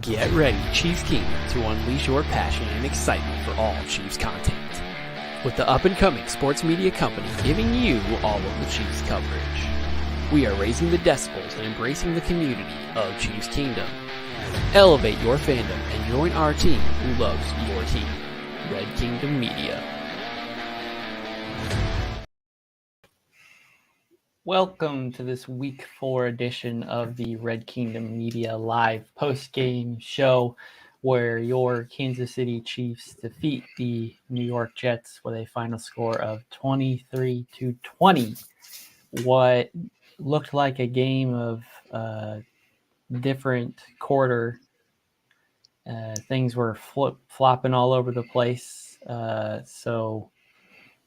Get ready, Chiefs Kingdom, to unleash your passion and excitement for all Chiefs content. With the up-and-coming sports media company giving you all of the Chiefs coverage. We are raising the decibels and embracing the community of Chiefs Kingdom. Elevate your fandom and join our team who loves your team. Red Kingdom Media. Welcome to this Week 4 edition of the Red Kingdom Media live post-game show where your Kansas City Chiefs defeat the New York Jets with a final score of 23-20. What looked like a game of different quarter. Things were flopping all over the place. So,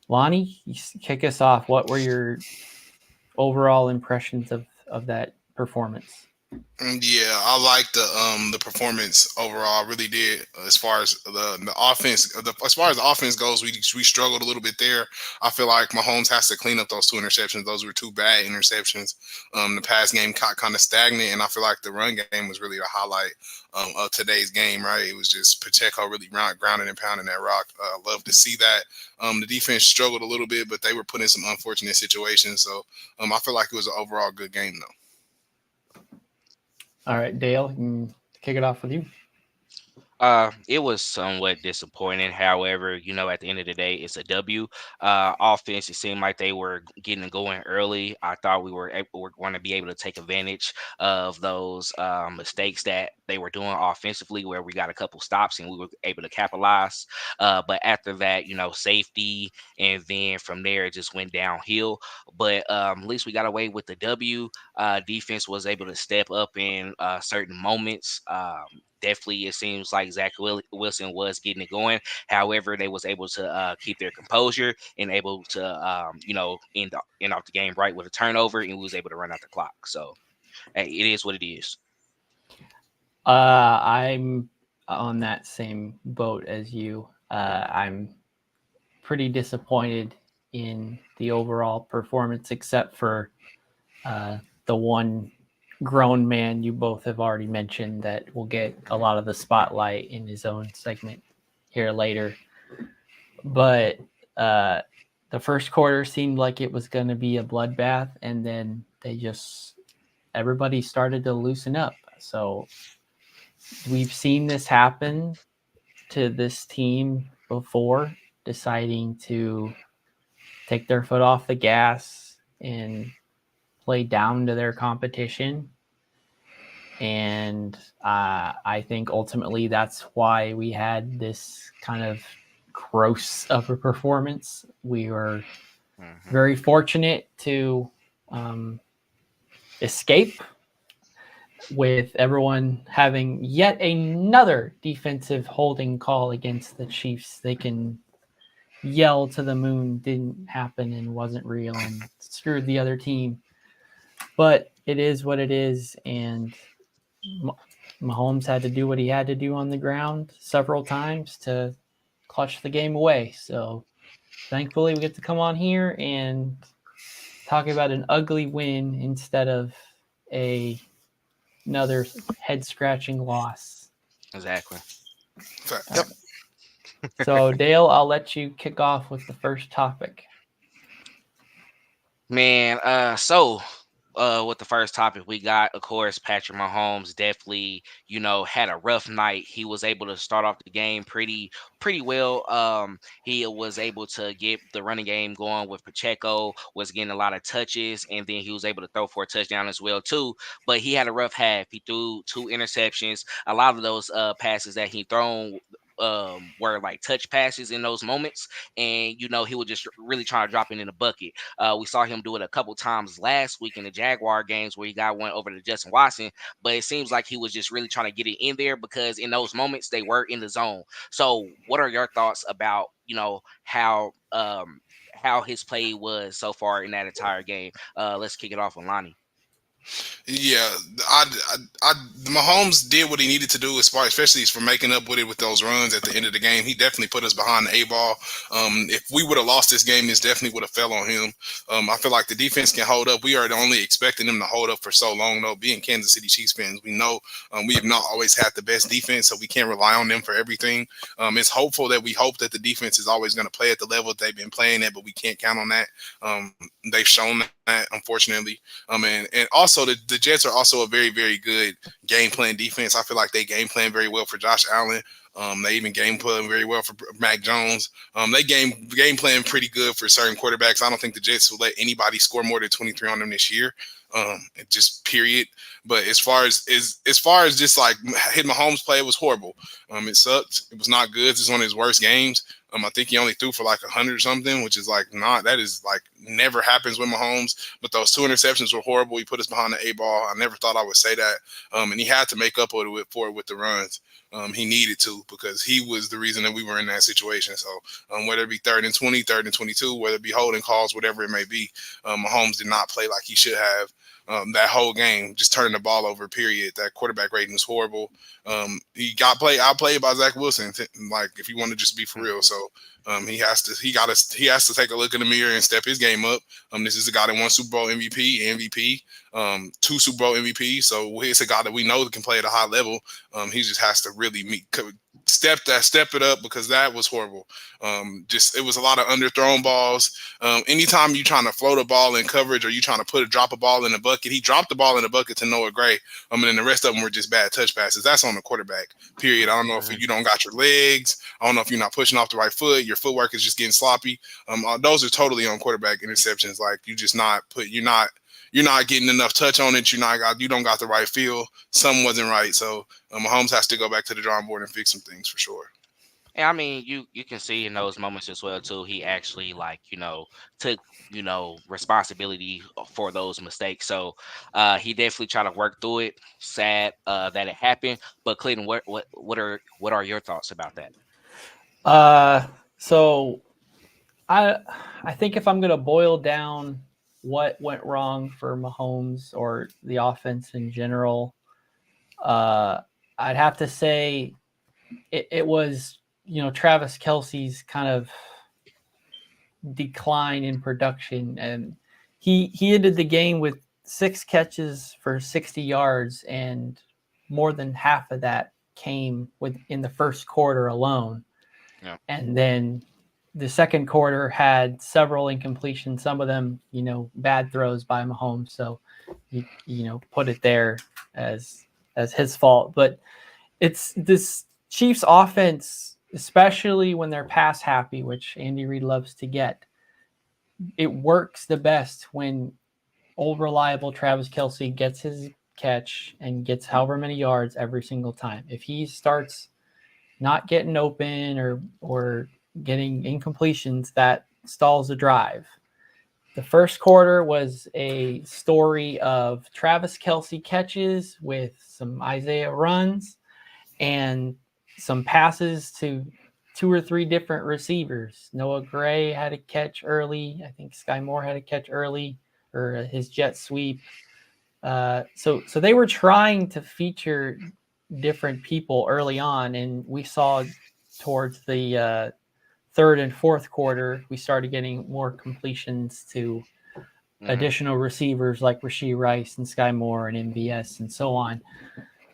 Lonnie, you kick us off. What were your overall impressions of that performance? Yeah, I like the performance overall. I really did. As far as the offense, as far as the offense goes, we struggled a little bit there. I feel like Mahomes has to clean up those two interceptions. Those were two bad interceptions. The pass game got kind of stagnant, and I feel like the run game was really the highlight of today's game. Right, it was just Pacheco really grounding and pounding that rock. I love to see that. The defense struggled a little bit, but they were put in some unfortunate situations. So I feel like it was an overall good game, though. All right, Dale, you can kick it off with you. It was somewhat disappointing. However, at the end of the day, it's a W. Offense, it seemed like they were getting going early. I thought we were going to be able to take advantage of those mistakes that they were doing offensively, where we got a couple stops and we were able to capitalize. But after that, safety, and then from there it just went downhill. But at least we got away with the W. Defense was able to step up in certain moments. Definitely, it seems like Zach Wilson was getting it going. However, they was able to keep their composure and able to, end off the game right with a turnover, and we was able to run out the clock. So, hey, it is what it is. I'm on that same boat as you. I'm pretty disappointed in the overall performance, except for the one grown man you both have already mentioned that will get a lot of the spotlight in his own segment here later. But the first quarter seemed like it was going to be a bloodbath, and then everybody started to loosen up. So we've seen this happen to this team before, deciding to take their foot off the gas and play down to their competition. And I think ultimately that's why we had this kind of gross of a performance. We were very fortunate to escape with everyone having yet another defensive holding call against the Chiefs. They can yell to the moon didn't happen and wasn't real and screwed the other team. But it is what it is, and Mahomes had to do what he had to do on the ground several times to clutch the game away. So thankfully we get to come on here and talk about an ugly win instead of another head-scratching loss. Exactly. Yep. So Dale, I'll let you kick off with the first topic. Man, with the first topic we got, of course, Patrick Mahomes definitely, had a rough night. He was able to start off the game pretty well. He was able to get the running game going with Pacheco, was getting a lot of touches, and then he was able to throw for a touchdown as well too. But he had a rough half. He threw 2 interceptions. A lot of those passes that he thrown were like touch passes in those moments, and he was just really trying to drop it in the bucket. We saw him do it a couple times last week in the Jaguar games where he got one over to Justin Watson, but it seems like he was just really trying to get it in there because in those moments they were in the zone. So what are your thoughts about how his play was so far in that entire game? Let's kick it off with Lonnie. Yeah, Mahomes did what he needed to do as far, especially for making up with it with those runs at the end of the game. He definitely put us behind the A-ball. If we would have lost this game, this definitely would have fell on him. I feel like the defense can hold up. We are only expecting them to hold up for so long, though. Being Kansas City Chiefs fans, we know we have not always had the best defense, so we can't rely on them for everything. It's hopeful that we hope that the defense is always going to play at the level they've been playing at, but we can't count on that. They've shown that, unfortunately. And also the Jets are also a very, very good game plan defense. I feel like they game plan very well for Josh Allen. They even game plan very well for Mac Jones. They game plan pretty good for certain quarterbacks. I don't think the Jets will let anybody score more than 23 on them this year. Just period. But as far as just like hitting Mahomes play, it was horrible. It sucked. It was not good. It's one of his worst games. I think he only threw for like 100 or something, which is like that is like never happens with Mahomes. But those 2 interceptions were horrible. He put us behind the A-ball. I never thought I would say that. And he had to make up for it with the runs. He needed to, because he was the reason that we were in that situation. So whether it be 3rd and 20, 3rd and 22, whether it be holding calls, whatever it may be, Mahomes did not play like he should have. That whole game, just turning the ball over, period. That quarterback rating was horrible. He got outplayed by Zach Wilson. Like, if you want to just be for real, so he has to take a look in the mirror and step his game up. This is a guy that won Super Bowl MVP, 2 Super Bowl MVPs. So it's a guy that we know that can play at a high level. He just has to really step it up, because that was horrible. It was a lot of underthrown balls. Anytime you trying to float a ball in coverage, or you trying to drop a ball in the bucket, he dropped the ball in the bucket to Noah Gray. And then the rest of them were just bad touch passes. That's on the quarterback, period. I don't know if you don't got your legs. I don't know if you're not pushing off the right foot. Your footwork is just getting sloppy. Those are totally on quarterback interceptions. Like, you're not getting enough touch on it. You don't got the right feel. Something wasn't right. So Mahomes has to go back to the drawing board and fix some things for sure. And I mean, you can see in those moments as well too. He actually took responsibility for those mistakes. So he definitely tried to work through it. Sad that it happened. But Clayton, what are your thoughts about that? So I think if I'm going to boil down what went wrong for Mahomes or the offense in general, I'd have to say it was, Travis Kelce's kind of decline in production. And he ended the game with 6 catches for 60 yards, and more than half of that came in the first quarter alone. Yeah. And then the second quarter had several incompletions, some of them, bad throws by Mahomes. So, put it there as his fault. But it's this Chiefs offense, especially when they're pass happy, which Andy Reid loves to get. It works the best when old reliable Travis Kelce gets his catch and gets however many yards every single time. If he starts not getting open or getting incompletions, that stalls the drive. The first quarter was a story of Travis Kelce catches with some Isaiah runs and some passes to 2 or 3 different receivers. Noah Gray had a catch early. I think Sky Moore had a catch early, or his jet sweep. So they were trying to feature different people early on, and we saw towards the 3rd and 4th quarter, we started getting more completions to additional receivers like Rashee Rice and Sky Moore and MVS and so on.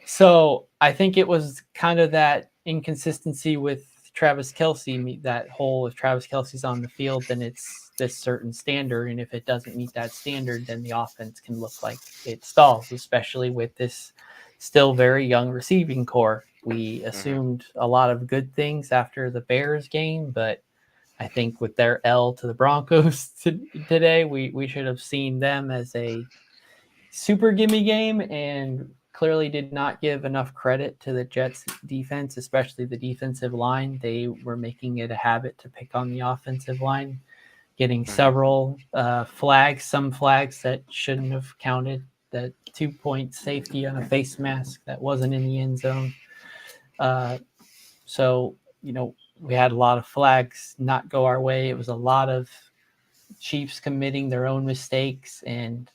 So I think it was kind of that inconsistency with Travis Kelce, that whole, if Travis Kelce's on the field, then it's this certain standard. And if it doesn't meet that standard, then the offense can look like it stalls, especially with this still very young receiving core. We assumed a lot of good things after the Bears game, but I think with their L to the Broncos today, we should have seen them as a super gimme game, and clearly did not give enough credit to the Jets defense, especially the defensive line. They were making it a habit to pick on the offensive line, getting several flags, some flags that shouldn't have counted, that 2-point safety on a face mask that wasn't in the end zone. So, we had a lot of flags not go our way. It was a lot of Chiefs committing their own mistakes, and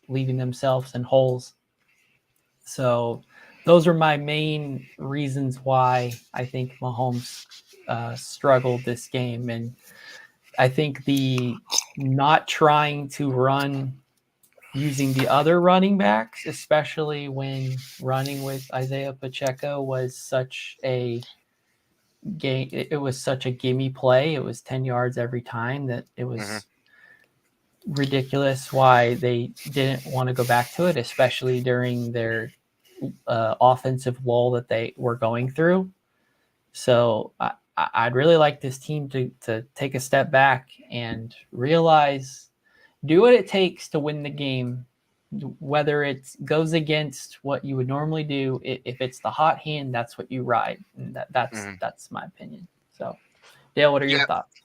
leaving themselves in holes. So those are my main reasons why I think Mahomes struggled this game. And I think the not trying to run using the other running backs, especially when running with Isaiah Pacheco, was such a game. It was such a gimme play. It was 10 yards every time that it was ridiculous why they didn't want to go back to it, especially during their offensive lull that they were going through. So I'd really like this team to take a step back and realize, do what it takes to win the game, whether it goes against what you would normally do. If it's the hot hand, that's what you ride. And that's my opinion. So, Dale, what are your Yeah, thoughts?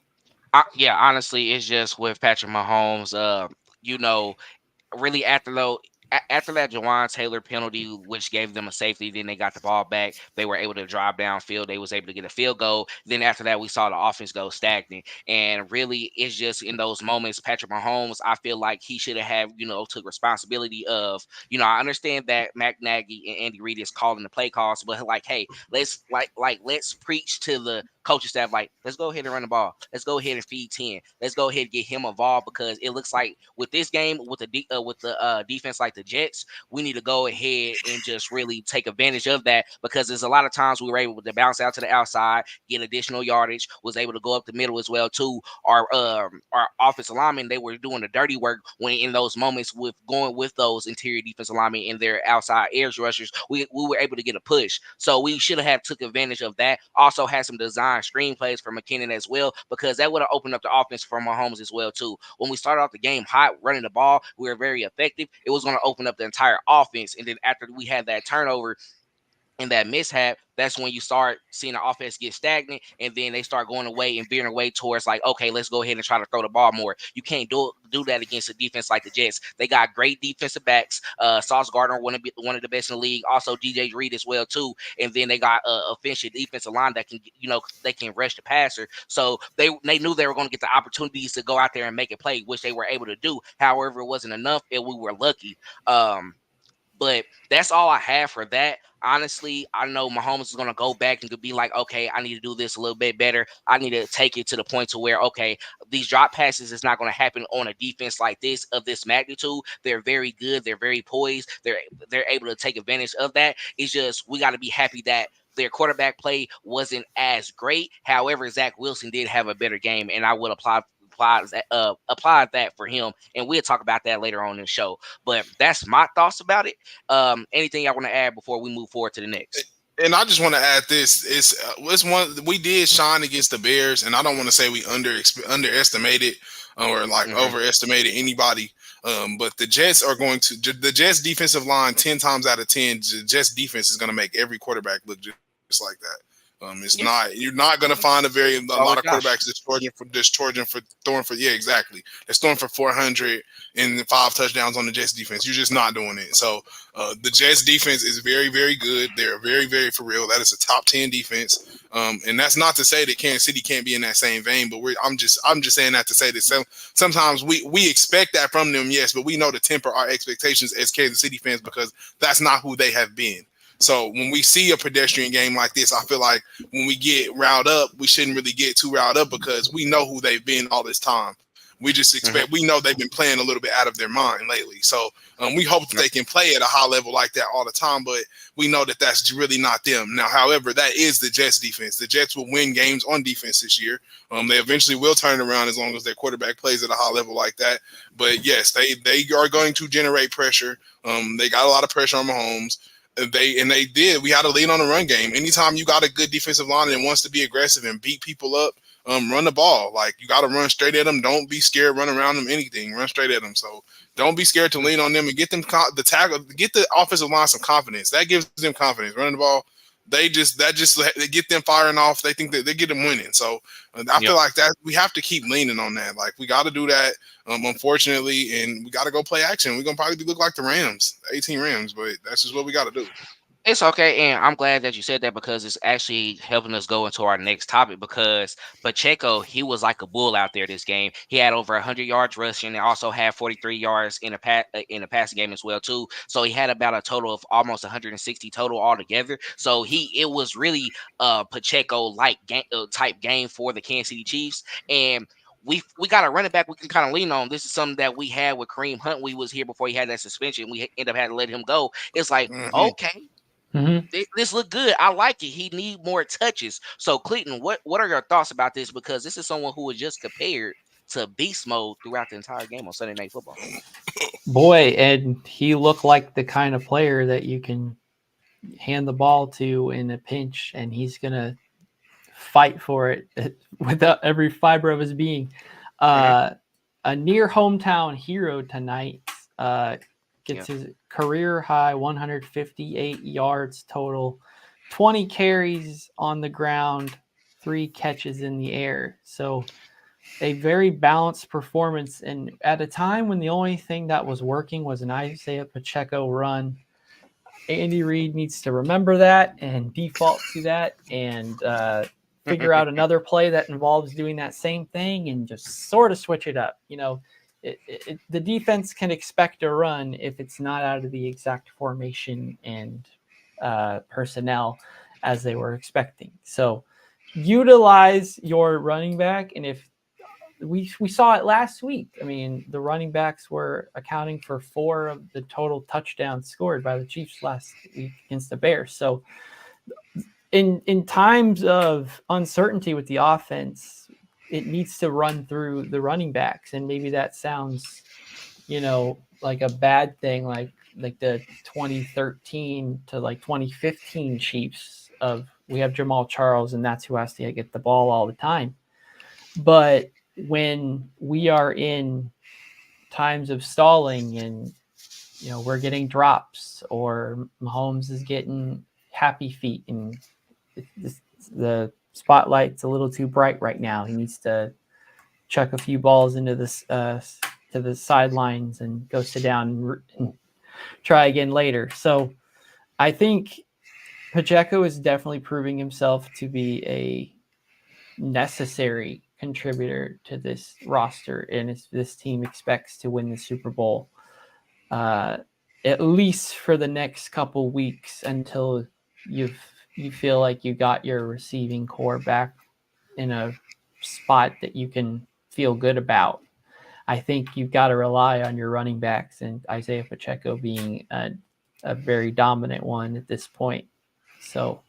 yeah. Honestly, it's just with Patrick Mahomes. You know, really after that Jawan Taylor penalty, which gave them a safety, then they got the ball back. They were able to drive downfield. They was able to get a field goal. Then after that, we saw the offense go stagnant. And really, it's just in those moments, Patrick Mahomes, I feel like he should have, took responsibility of, I understand that Matt Nagy and Andy Reid is calling the play calls, but like, hey, let's preach to the coaching staff, like, let's go ahead and run the ball. Let's go ahead and feed 10. Let's go ahead and get him involved, because it looks like with this game, with the defense like the Jets, we need to go ahead and just really take advantage of that, because there's a lot of times we were able to bounce out to the outside, get additional yardage, was able to go up the middle as well too. Our offensive linemen, they were doing the dirty work when in those moments with going with those interior defensive linemen and their outside edge rushers, we were able to get a push. So we should have took advantage of that. Also had some design screenplays for McKinnon as well, because that would have opened up the offense for Mahomes as well too. When we started off the game hot, running the ball, we were very effective. It was going to open up the entire offense. And then after we had that turnover and that mishap, that's when you start seeing the offense get stagnant, and then they start going away and veering away towards like, okay, let's go ahead and try to throw the ball more. You can't do that against a defense like the Jets. They got great defensive backs. Sauce Gardner, one of the best in the league. Also DJ Reed as well too. And then they got a offensive defensive line that can, they can rush the passer. So they knew they were going to get the opportunities to go out there and make a play, which they were able to do. However, it wasn't enough, and we were lucky. But that's all I have for that. Honestly, I know Mahomes is going to go back and be like, okay, I need to do this a little bit better. I need to take it to the point to where, okay, these drop passes is not going to happen on a defense like this, of this magnitude. They're very good. They're very poised. They're able to take advantage of that. It's just, we got to be happy that their quarterback play wasn't as great. However, Zach Wilson did have a better game, and I would apply that for him, and we'll talk about that later on in the show. But that's my thoughts about it. Anything y'all want to add before we move forward to the next? And I just want to add this: it's one we did shine against the Bears, and I don't want to say we underestimated or like overestimated anybody. But the Jets the Jets defensive line 10 times out of 10, the Jets defense is going to make every quarterback look just like that. You're not going to find a lot of quarterbacks that's throwing for exactly. That's throwing for 400 and 5 touchdowns on the Jets defense. You're just not doing it. So the Jets defense is very, very good. They're very, very for real. That is a top 10 defense. And that's not to say that Kansas City can't be in that same vein, but I'm just saying that to say that sometimes we expect that from them, yes, but we know to temper our expectations as Kansas City fans, because that's not who they have been. So when we see a pedestrian game like this, I feel like when we get riled up, we shouldn't really get too riled up, because we know who they've been all this time. We just expect, we know they've been playing a little bit out of their mind lately. So we hope that they can play at a high level like that all the time, but we know that that's really not them. Now, however, that is the Jets defense. The Jets will win games on defense this year. They eventually will turn it around as long as their quarterback plays at a high level like that. But yes, they are going to generate pressure. They got a lot of pressure on Mahomes. They did. We had to lean on the run game. Anytime you got a good defensive line that wants to be aggressive and beat people up, run the ball. Like, you got to run straight at them. Don't be scared. Run around them. Anything. Run straight at them. So don't be scared to lean on them and get them the tackle. Get the offensive line some confidence. That gives them confidence. Running the ball. They get them firing off. They think that they get them winning. So I feel like that we have to keep leaning on that. Like, we got to do that. Unfortunately, and we got to go play action. We're gonna probably look like the Rams, 18 Rams, but that's just what we got to do. It's okay, and I'm glad that you said that because it's actually helping us go into our next topic. Because Pacheco, he was like a bull out there this game. He had over 100 yards rushing, and also had 43 yards in a passing game as well too. So he had about a total of almost 160 total altogether. So it was really Pacheco like type game for the Kansas City Chiefs, and we got a running back we can kind of lean on. This is something that we had with Kareem Hunt. We was here before he had that suspension. We end up having to let him go. It's like, Hmm. okay, Mhm. this look good. I like it. He need more touches. So Clayton, what are your thoughts about this? Because this is someone who was just compared to beast mode throughout the entire game on Sunday Night Football. Boy, and he looked like the kind of player that you can hand the ball to in a pinch, and he's gonna fight for it without every fiber of his being. Hmm. A near hometown hero tonight gets Yeah. his career high 158 yards total, 20 carries on the ground, 3 catches in the air. So a very balanced performance. And at a time when the only thing that was working was an Isaiah Pacheco run, Andy Reid needs to remember that and default to that and figure out another play that involves doing that same thing and just sort of switch it up. The defense can expect a run if it's not out of the exact formation and personnel as they were expecting. So utilize your running back, and if we saw it last week. I mean, the running backs were accounting for 4 of the total touchdowns scored by the Chiefs last week against the Bears. So in times of uncertainty with the offense, it needs to run through the running backs. And maybe that sounds, like a bad thing, like the 2013 to like 2015 Chiefs of we have Jamal Charles and that's who has to get the ball all the time. But when we are in times of stalling and we're getting drops or Mahomes is getting happy feet and the spotlight's a little too bright right now. He needs to chuck a few balls into this to the sidelines and go sit down and try again later. So I think Pacheco is definitely proving himself to be a necessary contributor to this roster, and this team expects to win the Super Bowl at least for the next couple weeks until you feel like you got your receiving core back in a spot that you can feel good about. I think you've got to rely on your running backs and Isaiah Pacheco being a very dominant one at this point. So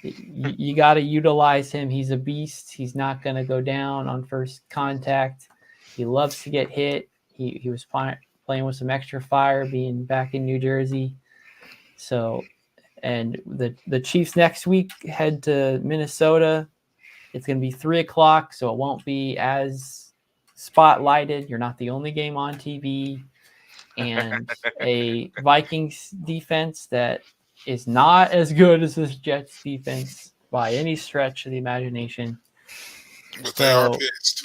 you got to utilize him. He's a beast. He's not going to go down on first contact. He loves to get hit. He was playing with some extra fire being back in New Jersey. So, and the Chiefs next week head to Minnesota. It's going to be 3:00, so it won't be as spotlighted. You're not the only game on TV. And a Vikings defense that is not as good as this Jets defense by any stretch of the imagination. But they are So, pissed.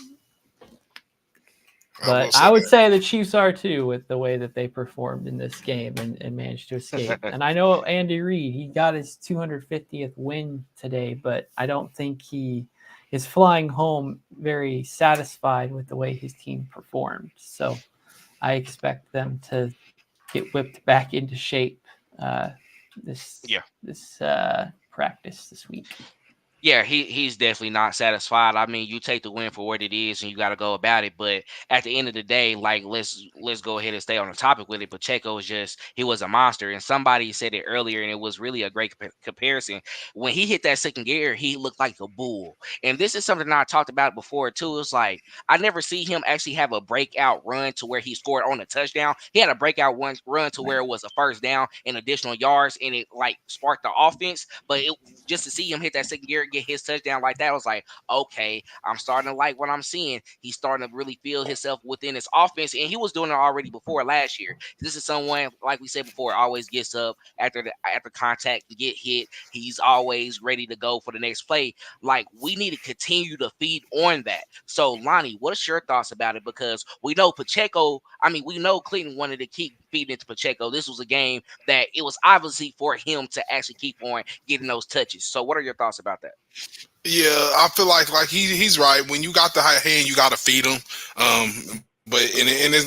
but I would say the Chiefs are too, with the way that they performed in this game and managed to escape. And I know Andy Reid, he got his 250th win today, but I don't think he is flying home very satisfied with the way his team performed. So I expect them to get whipped back into shape this practice this week. Yeah, he's definitely not satisfied. I mean, you take the win for what it is, and you got to go about it. But at the end of the day, like let's go ahead and stay on the topic with it. Pacheco was he was a monster, and somebody said it earlier, and it was really a great comparison. When he hit that second gear, he looked like a bull, and this is something that I talked about before too. It's like I never see him actually have a breakout run to where he scored on a touchdown. He had a breakout run to where it was a first down and additional yards, and it like sparked the offense. But just to see him hit that second gear, get his touchdown like that, I was like, okay, I'm starting to like what I'm seeing. He's starting to really feel himself within his offense, and he was doing it already before last year. This is someone, like we said before, always gets up after contact to get hit. He's always ready to go for the next play. Like, we need to continue to feed on that. So, Lonnie, what is your thoughts about it? Because we know Pacheco, I mean, we know Clinton wanted to keep feeding it to Pacheco. This was a game that it was obviously for him to actually keep on getting those touches. So what are your thoughts about that? Yeah, I feel like he's right. When you got the high hand, you got to feed him. But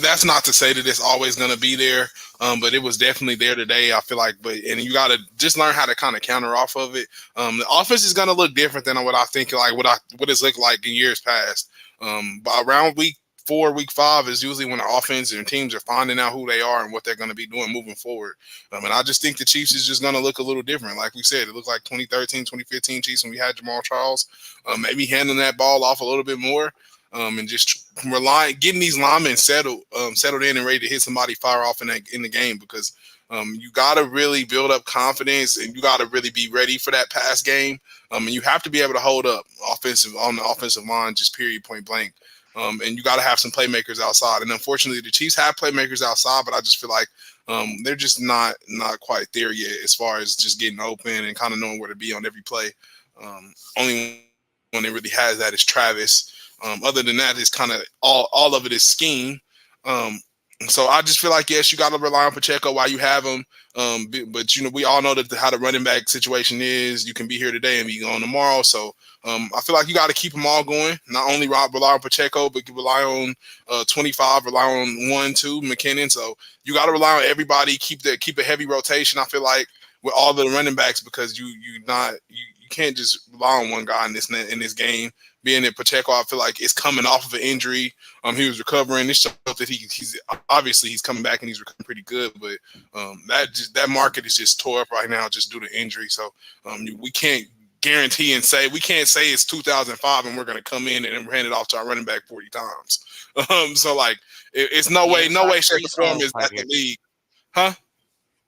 that's not to say that it's always going to be there. But it was definitely there today. I feel like, and you got to just learn how to kind of counter off of it. The offense is going to look different than what I think, like what it's looked like in years past. But around week 4, week 5 is usually when the offense and teams are finding out who they are and what they're going to be doing moving forward. And I just think the Chiefs is just going to look a little different. Like we said, it looked like 2013, 2015 Chiefs when we had Jamal Charles. Maybe handing that ball off a little bit more. And just getting these linemen settled in and ready to hit somebody fire off in the game, because you got to really build up confidence and you got to really be ready for that pass game. And you have to be able to hold up on the offensive line, just period, point blank. And you got to have some playmakers outside. And unfortunately, the Chiefs have playmakers outside, but I just feel like they're just not quite there yet as far as just getting open and kind of knowing where to be on every play. Only one that really has that is Travis. Other than that, it's kind of all of it is scheme. So I just feel like, yes, you got to rely on Pacheco while you have him. But we all know that how the running back situation is. You can be here today and be gone tomorrow. So I feel like you got to keep them all going. Not only rely on Pacheco, but you rely on 25, rely on 1, 2, McKinnon. So you got to rely on everybody. Keep a heavy rotation. I feel like with all the running backs, because you can't just rely on one guy in this game. Being that Pacheco, I feel like, is coming off of an injury. He was recovering. This shows that he's obviously coming back and he's recovering pretty good. But that market is just tore up right now just due to injury. So we can't guarantee and say it's 2005 and we're going to come in and hand it off to our running back 40 times. So like it's no way, shape, or form is that the league, huh?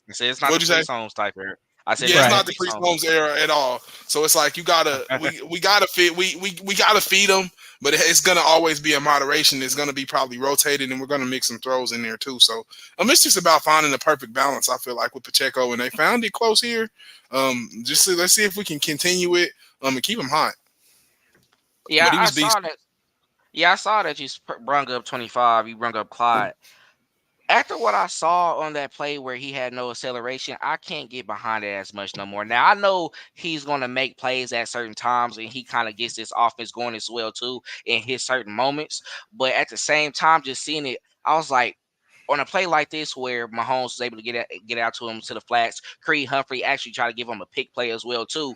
It's not the Chris Holmes type here. I said, it's not the Chris Holmes era at all. So it's like we gotta feed them, but it's gonna always be a moderation. It's gonna be probably rotated, and we're gonna mix some throws in there too. So it's just about finding the perfect balance. I feel like with Pacheco, and they found it close here. Let's see if we can continue it and keep him hot. Yeah, I saw that. Yeah, I saw that you brung up 25. You brung up Clyde. After what I saw on that play where he had no acceleration, I can't get behind it as much no more. Now, I know he's going to make plays at certain times, and he kind of gets this offense going as well, too, in his certain moments. But at the same time, just seeing it, I was like, on a play like this where Mahomes was able to get out to him to the flats, Creed Humphrey actually tried to give him a pick play as well, too.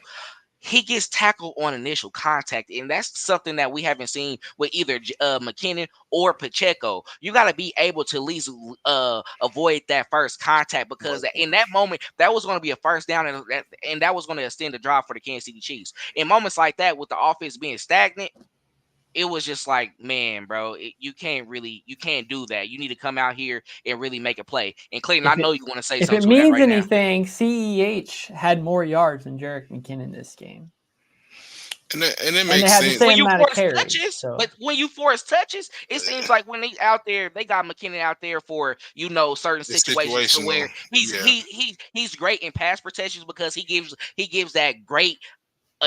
He gets tackled on initial contact, and that's something that we haven't seen with either McKinnon or Pacheco. You got to be able to at least avoid that first contact, because in that moment, that was going to be a first down, and that was going to extend the drive for the Kansas City Chiefs. In moments like that, with the offense being stagnant, it was just like, man, bro, you can't do that. You need to come out here and really make a play. And Clayton, I know you want to say something. If it means anything, CEH had more yards than Jerick McKinnon this game. And it makes sense. When you force touches, but when you force touches, it seems like when they out there, they got McKinnon out there for certain situations to where he's great in pass protections, because he gives that great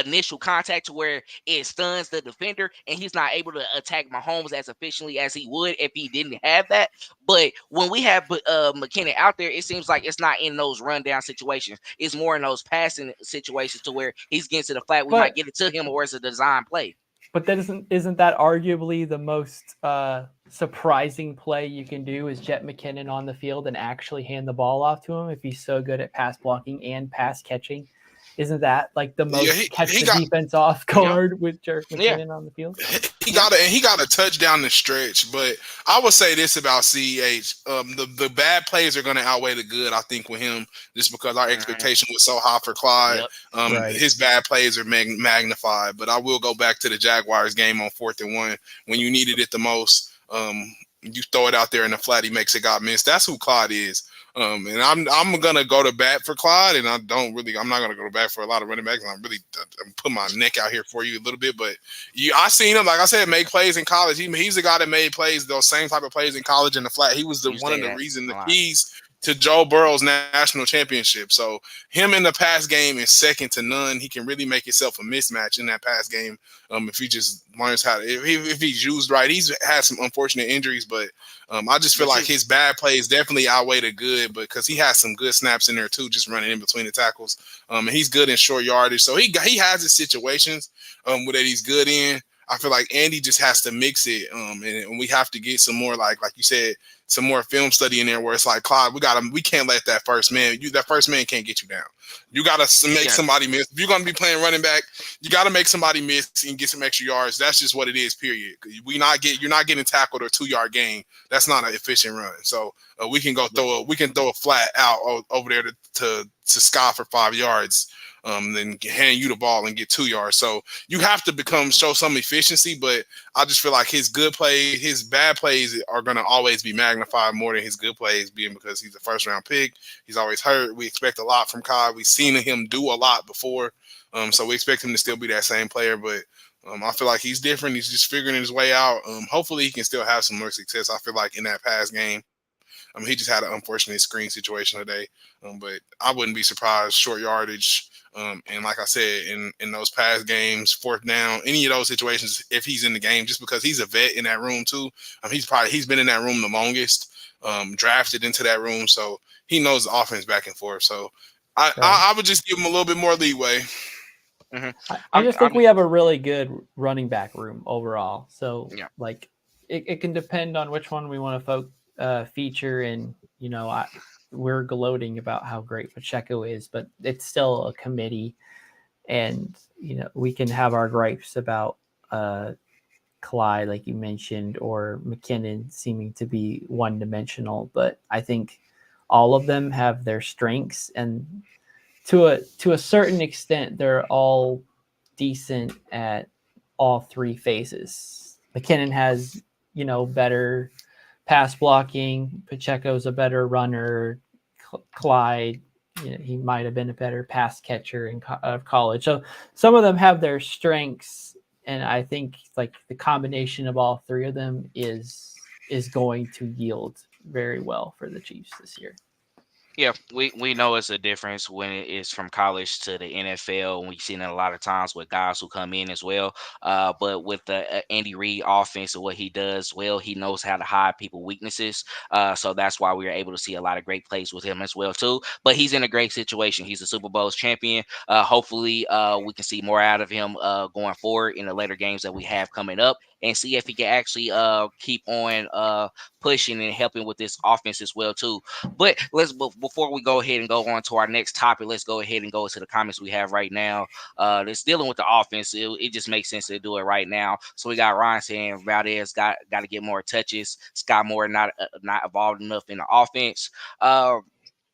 initial contact to where it stuns the defender, and he's not able to attack Mahomes as efficiently as he would if he didn't have that. But when we have McKinnon out there, it seems like it's not in those rundown situations. It's more in those passing situations to where he's getting to the flat. We might get it to him, or it's a design play. But that isn't that arguably the most surprising play you can do, is Jet McKinnon on the field and actually hand the ball off to him if he's so good at pass blocking and pass catching? Isn't that like the most catch the defense off guard with Jerick McKinnon on the field? He got a touch down the stretch, but I would say this about CEH: the bad plays are going to outweigh the good. I think with him, just because our expectation was so high for Clyde, his bad plays are magnified. But I will go back to the Jaguars game on 4th and 1 when you needed it the most. You throw it out there in the flat, he makes it got missed. That's who Clyde is. And I'm gonna go to bat for Clyde, and I'm not gonna go to bat for a lot of running backs. I'm really put my neck out here for you a little bit, but I seen him, like I said, make plays in college. He's the guy that made plays, those same type of plays in college in the flat. He was one of the reason the keys to Joe Burrow's national championship. So him in the pass game is second to none. He can really make himself a mismatch in that pass game if he just learns how to. If he's used right, he's had some unfortunate injuries, but I just feel like his bad plays definitely outweigh the good, because he has some good snaps in there too, just running in between the tackles. And he's good in short yardage, so he has his situations that he's good in. I feel like Andy just has to mix it, and we have to get some more like you said, some more film study in there where it's like, Clyde, we can't let that first man. That first man can't get you down. You got to make somebody miss. If you're going to be playing running back, you got to make somebody miss and get some extra yards. That's just what it is. Period. You're not getting tackled or 2-yard gain. That's not an efficient run. So we can throw a flat out over there to Scott for 5 yards. Then hand you the ball and get 2 yards. So you have to show some efficiency, but I just feel like his bad plays are going to always be magnified more than his good plays, being because he's a first-round pick. He's always hurt. We expect a lot from Kai. We've seen him do a lot before, so we expect him to still be that same player, but I feel like he's different. He's just figuring his way out. Hopefully he can still have some more success. I feel like in that pass game, he just had an unfortunate screen situation today, but I wouldn't be surprised. Short yardage, and like I said, in those pass games, fourth down, any of those situations, if he's in the game, just because he's a vet in that room too. He's been in that room the longest, drafted into that room, so he knows the offense back and forth. So I would just give him a little bit more leeway. Mm-hmm. I just think we have a really good running back room overall. So like it can depend on which one we want to feature, and we're gloating about how great Pacheco is, but it's still a committee, and we can have our gripes about Clyde, like you mentioned, or McKinnon seeming to be one-dimensional, but I think all of them have their strengths, and to a certain extent they're all decent at all three phases. McKinnon has better pass blocking. Pacheco's a better runner. Clyde, he might have been a better pass catcher in college. So some of them have their strengths, and I think like the combination of all three of them is going to yield very well for the Chiefs this year. Yeah, we know it's a difference when it is from college to the NFL, and we've seen it a lot of times with guys who come in as well. But with the Andy Reid offense and what he does well, he knows how to hide people's weaknesses. So that's why we are able to see a lot of great plays with him as well too. But he's in a great situation. He's a Super Bowl champion. Hopefully, we can see more out of him going forward in the later games that we have coming up, and see if he can actually keep on pushing and helping with this offense as well too. But before we go ahead and go on to our next topic, let's go ahead and go to the comments we have right now. That's dealing with the offense. It just makes sense to do it right now. So we got Ryan saying Valdez got to get more touches. Scott Moore not involved enough in the offense.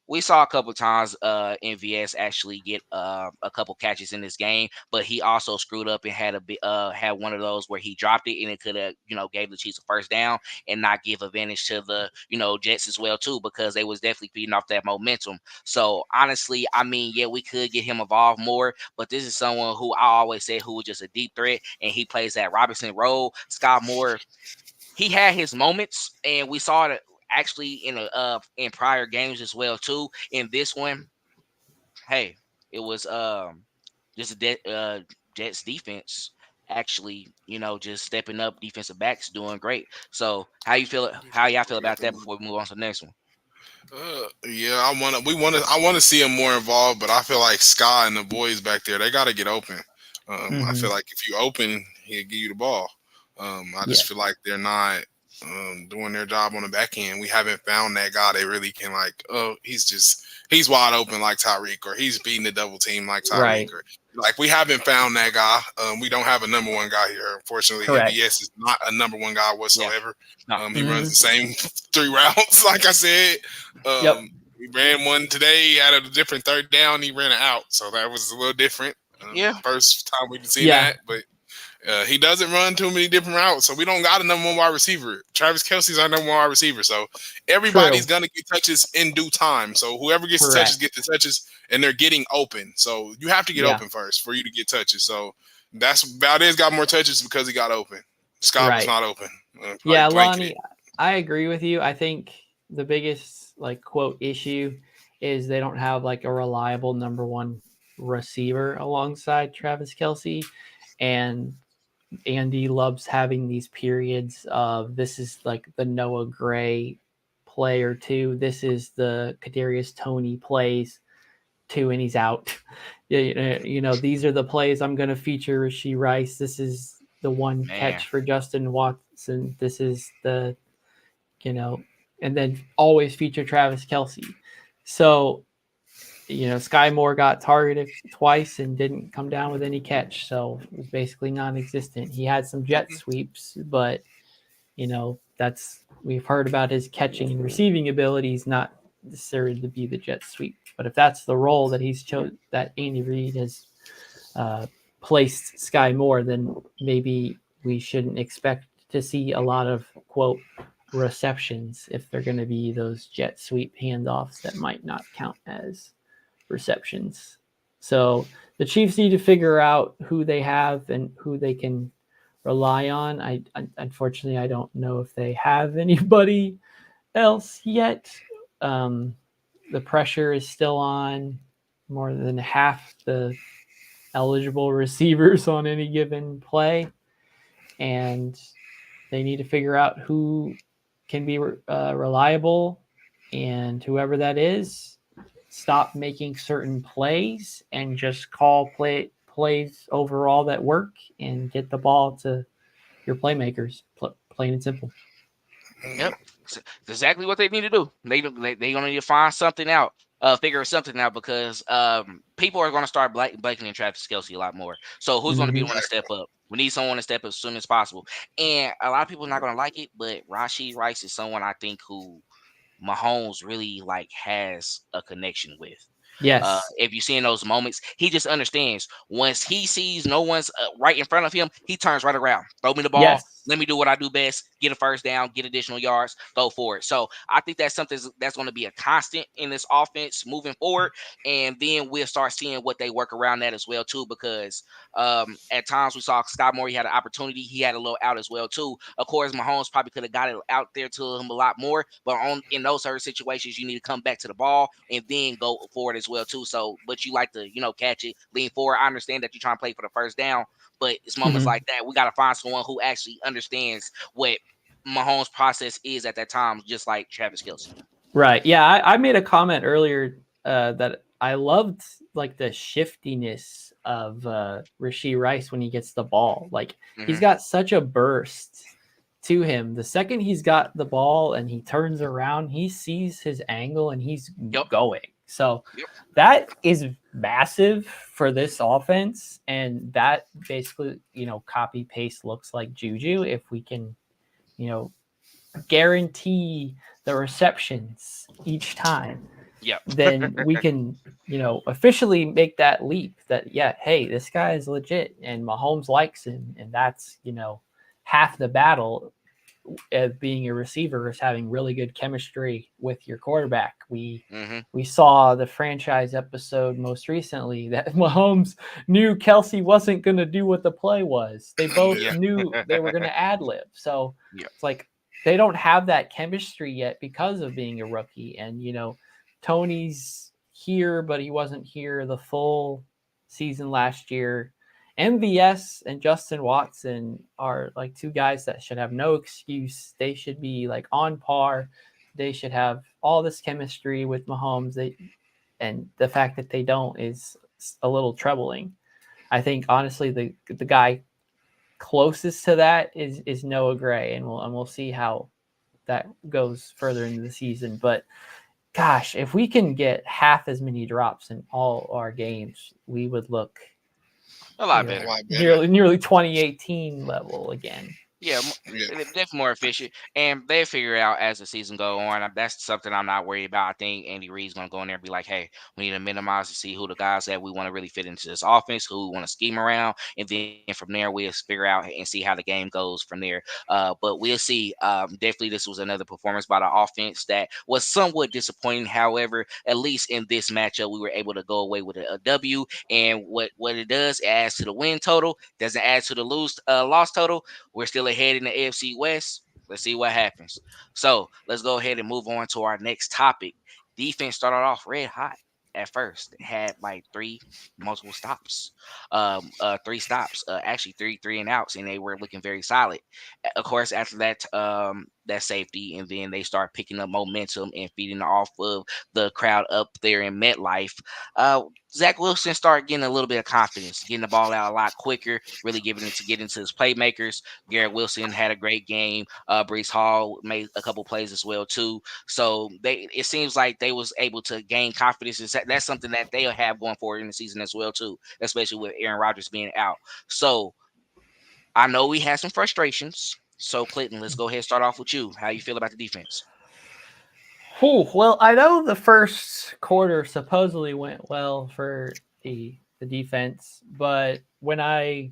We saw a couple of times MVS actually get a couple catches in this game, but he also screwed up and had one of those where he dropped it and it could have gave the Chiefs a first down and not give advantage to the Jets as well too, because they was definitely feeding off that momentum. So honestly, we could get him involved more, but this is someone who I always said who was just a deep threat, and he plays that Robinson role. Scott Moore, he had his moments, and we saw it actually in prior games as well too. In this one, hey, it was just a Jets defense actually, just stepping up. Defensive backs doing great. So how y'all feel about that before we move on to the next one? I want to see him more involved, but I feel like Sky and the boys back there, they got to get open. I feel like if you open, he'll give you the ball. I just feel like they're not doing their job on the back end. We haven't found that guy they really can he's wide open like Tyreek, or he's beating the double team like Tyreek. Right. Or we haven't found that guy. We don't have a number one guy here. Unfortunately, MVS is not a number one guy whatsoever. Yeah. He runs the same 3 routes, like I said. He ran one today. He had a different third down. He ran it out, so that was a little different. First time we've seen that, but he doesn't run too many different routes, so we don't got a number one wide receiver. Travis Kelce's our number one wide receiver, so everybody's going to get touches in due time. So whoever gets the touches, get the touches, and they're getting open. So you have to get open first for you to get touches. So that's Valdez got more touches because he got open. Scott was not open. Lonnie, I agree with you. I think the biggest like quote issue is they don't have like a reliable number one receiver alongside Travis Kelce, and Andy loves having these periods of this is like the Noah Gray play or two. This is the Kadarius Toney plays two and he's out. These are the plays I'm going to feature Rashee Rice. This is the one Man. catch for Justin Watson. This is the, and then always feature Travis Kelce. So, Sky Moore got targeted twice and didn't come down with any catch. So it was basically non-existent. He had some jet sweeps, but, we've heard about his catching and receiving abilities, not necessarily to be the jet sweep. But if that's the role that he's chosen, that Andy Reid has placed Sky Moore, then maybe we shouldn't expect to see a lot of, quote, receptions if they're going to be those jet sweep handoffs that might not count as receptions. So the Chiefs need to figure out who they have and who they can rely on. I unfortunately, I don't know if they have anybody else yet. The pressure is still on more than half the eligible receivers on any given play, and they need to figure out who can be reliable, and whoever that is, stop making certain plays and just call plays overall that work and get the ball to your playmakers, plain and simple. Yep, it's exactly what they need to do. They gonna need to find something out, figure something out because people are gonna start blanking Travis Kelce a lot more. So who's gonna be the one to step up? We need someone to step up as soon as possible. And a lot of people are not gonna like it, but Rashee Rice is someone I think who Mahomes really like has a connection with. Yes. If you see in those moments, he just understands once he sees no one's right in front of him, he turns right around, throw me the ball. Yes. Let me do what I do best, get a first down, get additional yards, go for it. So I think that's something that's going to be a constant in this offense moving forward. And then we'll start seeing what they work around that as well, too, because at times we saw Scott Moore, he had an opportunity. He had a little out as well, too. Of course, Mahomes probably could have got it out there to him a lot more. But in those certain situations, you need to come back to the ball and then go forward as well, too. So, but you like to, catch it, lean forward. I understand that you're trying to play for the first down. But it's moments like that. We got to find someone who actually understands what Mahomes' process is at that time, just like Travis Kelce. Right. Yeah, I made a comment earlier that I loved like the shiftiness of Rashee Rice when he gets the ball. Like he's got such a burst to him. The second he's got the ball and he turns around, he sees his angle and he's going. So that is massive for this offense. And that basically, copy paste looks like Juju. If we can, guarantee the receptions each time, then we can, officially make that leap that, hey, this guy is legit and Mahomes likes him. And that's, half the battle of being a receiver is having really good chemistry with your quarterback. We saw the franchise episode most recently that Mahomes knew Kelce wasn't going to do what the play was. They both knew they were going to ad-lib. So it's like they don't have that chemistry yet because of being a rookie. And, Tony's here, but he wasn't here the full season last year. MVS and Justin Watson are like two guys that should have no excuse. They should be like on par. They should have all this chemistry with Mahomes. And the fact that they don't is a little troubling. I think honestly the guy closest to that is Noah Gray, and we'll see how that goes further into the season. But gosh, if we can get half as many drops in all our games, we would look a lot better. Nearly 2018 level again. Yeah, definitely more efficient, and they figure it out as the season go on. That's something I'm not worried about. I think Andy Reid's gonna go in there and be like, "Hey, we need to minimize to see who the guys that we want to really fit into this offense, who we want to scheme around, and then from there we'll figure out and see how the game goes from there." But we'll see. Definitely, this was another performance by the offense that was somewhat disappointing. However, at least in this matchup, we were able to go away with a W. And what it does, it adds to the win total. Doesn't add to the loss total. We're still ahead in the AFC West. Let's see what happens. So let's go ahead and move on to our next topic. Defense started off red hot at first. It had like multiple stops, three stops, actually three and outs, and they were looking very solid. Of course, after that, that safety, and then they start picking up momentum and feeding off of the crowd up there in MetLife. Zach Wilson started getting a little bit of confidence, getting the ball out a lot quicker, really giving it to get into his playmakers. Garrett Wilson had a great game. Brees Hall made a couple plays as well too. So it seems like they was able to gain confidence. That's something that they'll have going forward in the season as well too, especially with Aaron Rodgers being out. So I know we had some frustrations. So Clinton, let's go ahead and start off with you. How you feel about the defense? Well, I know the first quarter supposedly went well for the defense, but when I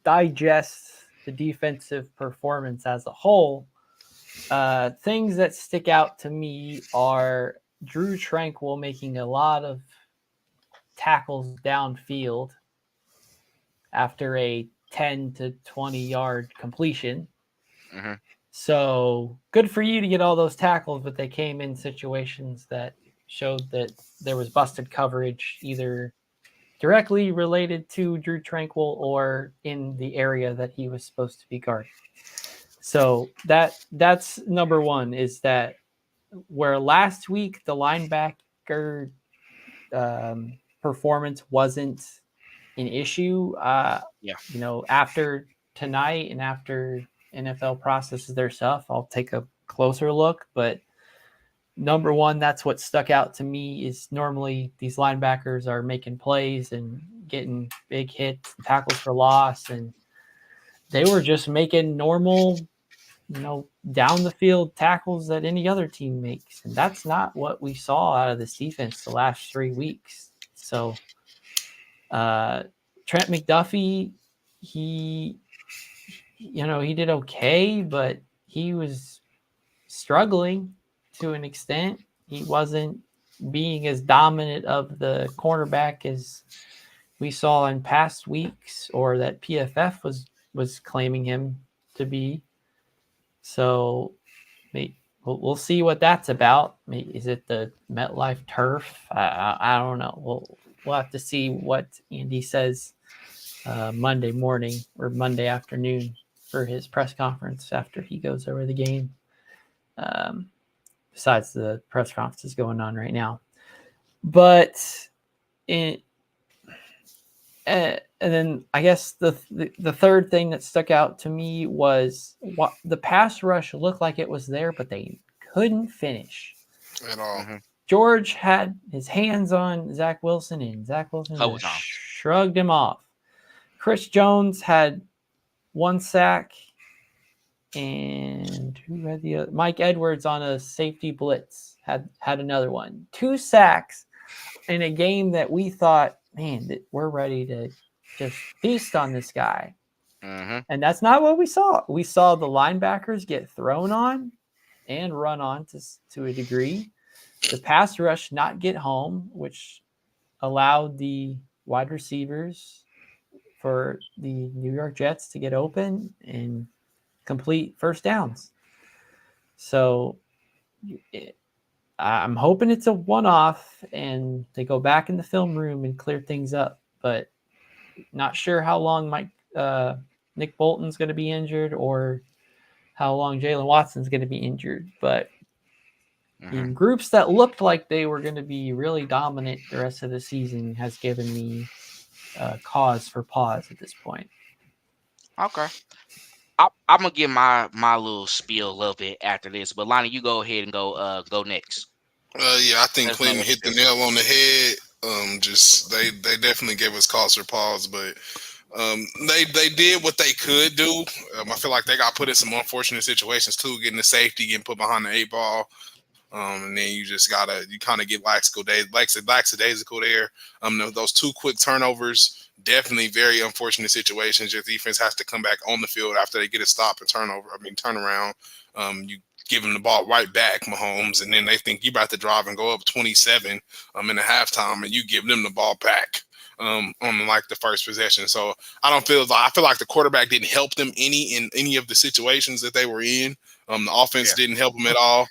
digest the defensive performance as a whole, things that stick out to me are Drew Tranquil making a lot of tackles downfield after a 10 to 20 yard completion. Mm-hmm. So good for you to get all those tackles, but they came in situations that showed that there was busted coverage, either directly related to Drew Tranquil or in the area that he was supposed to be guarding. So that's number one, is that where last week the linebacker performance wasn't an issue. After tonight and after NFL processes their stuff, I'll take a closer look. But number one, that's what stuck out to me, is normally these linebackers are making plays and getting big hits, tackles for loss, and they were just making normal, down the field tackles that any other team makes. And that's not what we saw out of this defense the last 3 weeks. So Trent McDuffie, he did okay, but he was struggling to an extent. He wasn't being as dominant of the cornerback as we saw in past weeks, or that PFF was claiming him to be. So we'll see what that's about. Is it the MetLife turf? I don't know. We'll have to see what Andy says Monday morning or Monday afternoon for his press conference after he goes over the game. Besides the press conferences going on right now, but and then I guess the third thing that stuck out to me was what the pass rush looked like it was there, but they couldn't finish at all. Mm-hmm. George had his hands on Zach Wilson, and Zach Wilson just shrugged him off. Chris Jones had 1 sack, and who had the other? Mike Edwards on a safety blitz had another one. 2 sacks in a game that we thought, man, that we're ready to just feast on this guy. Mm-hmm. And that's not what we saw. We saw the linebackers get thrown on and run on to a degree. The pass rush not get home, which allowed the wide receivers for the New York Jets to get open and complete first downs. So I'm hoping it's a one-off and they go back in the film room and clear things up, but not sure how long Nick Bolton's going to be injured or how long Jalen Watson's going to be injured. But in groups that looked like they were going to be really dominant the rest of the season has given me cause for pause at this point. Okay. I'm gonna give my little spiel a little bit after this, but Lonnie, you go ahead and go next. I think Clinton hit the nail on the head. They definitely gave us cause for pause, but they did what they could do. I feel like they got put in some unfortunate situations too, getting the safety, getting put behind the 8 ball. And then you kind of get lackadaisical there. Those 2 quick turnovers, definitely very unfortunate situations. Your defense has to come back on the field after they get a stop and turn around. You give them the ball right back, Mahomes, and then they think you're about to drive and go up 27 in the halftime, and you give them the ball back. on like the first possession. So I feel like the quarterback didn't help them in any of the situations that they were in. The offense didn't help them at all.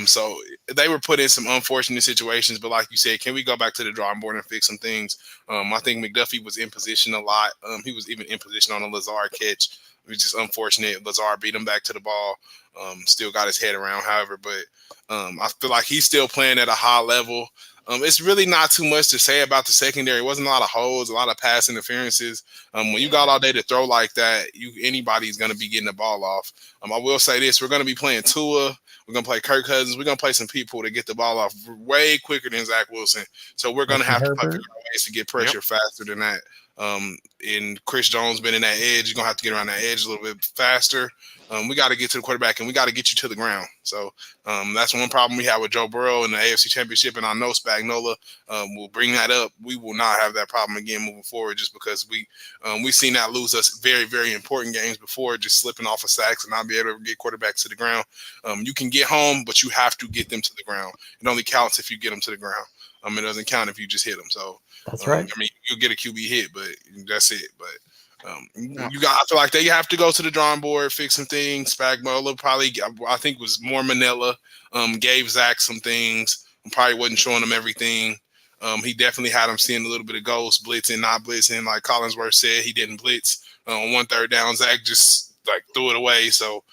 So they were put in some unfortunate situations. But like you said, can we go back to the drawing board and fix some things? I think McDuffie was in position a lot. He was even in position on a Lazard catch. It was just unfortunate. Lazard beat him back to the ball. Still got his head around, however, but I feel like he's still playing at a high level. It's really not too much to say about the secondary. It wasn't a lot of holds, a lot of pass interferences. When you got all day to throw like that, anybody's going to be getting the ball off. I will say this: we're going to be playing Tua. We're going to play Kirk Cousins. We're going to play some people to get the ball off way quicker than Zach Wilson. So we're going to have to figure out ways to get pressure faster than that. And Chris Jones been in that edge. You're going to have to get around that edge a little bit faster. We got to get to the quarterback, and we got to get you to the ground. So that's one problem we have with Joe Burrow in the AFC Championship, and I know Spagnuolo will bring that up. We will not have that problem again moving forward, just because we've seen that lose us very, very important games before, just slipping off of sacks and not be able to get quarterbacks to the ground. You can get home, but you have to get them to the ground. It only counts if you get them to the ground. It doesn't count if you just hit them. So that's right. You'll get a QB hit, but that's it. But I feel like they have to go to the drawing board, fix some things. Spagnuolo probably, I think, was more Manila. Gave Zach some things. Probably wasn't showing him everything. He definitely had him seeing a little bit of ghost, blitzing, not blitzing. Like Collinsworth said, he didn't blitz on 1 3rd down. Zach just threw it away. So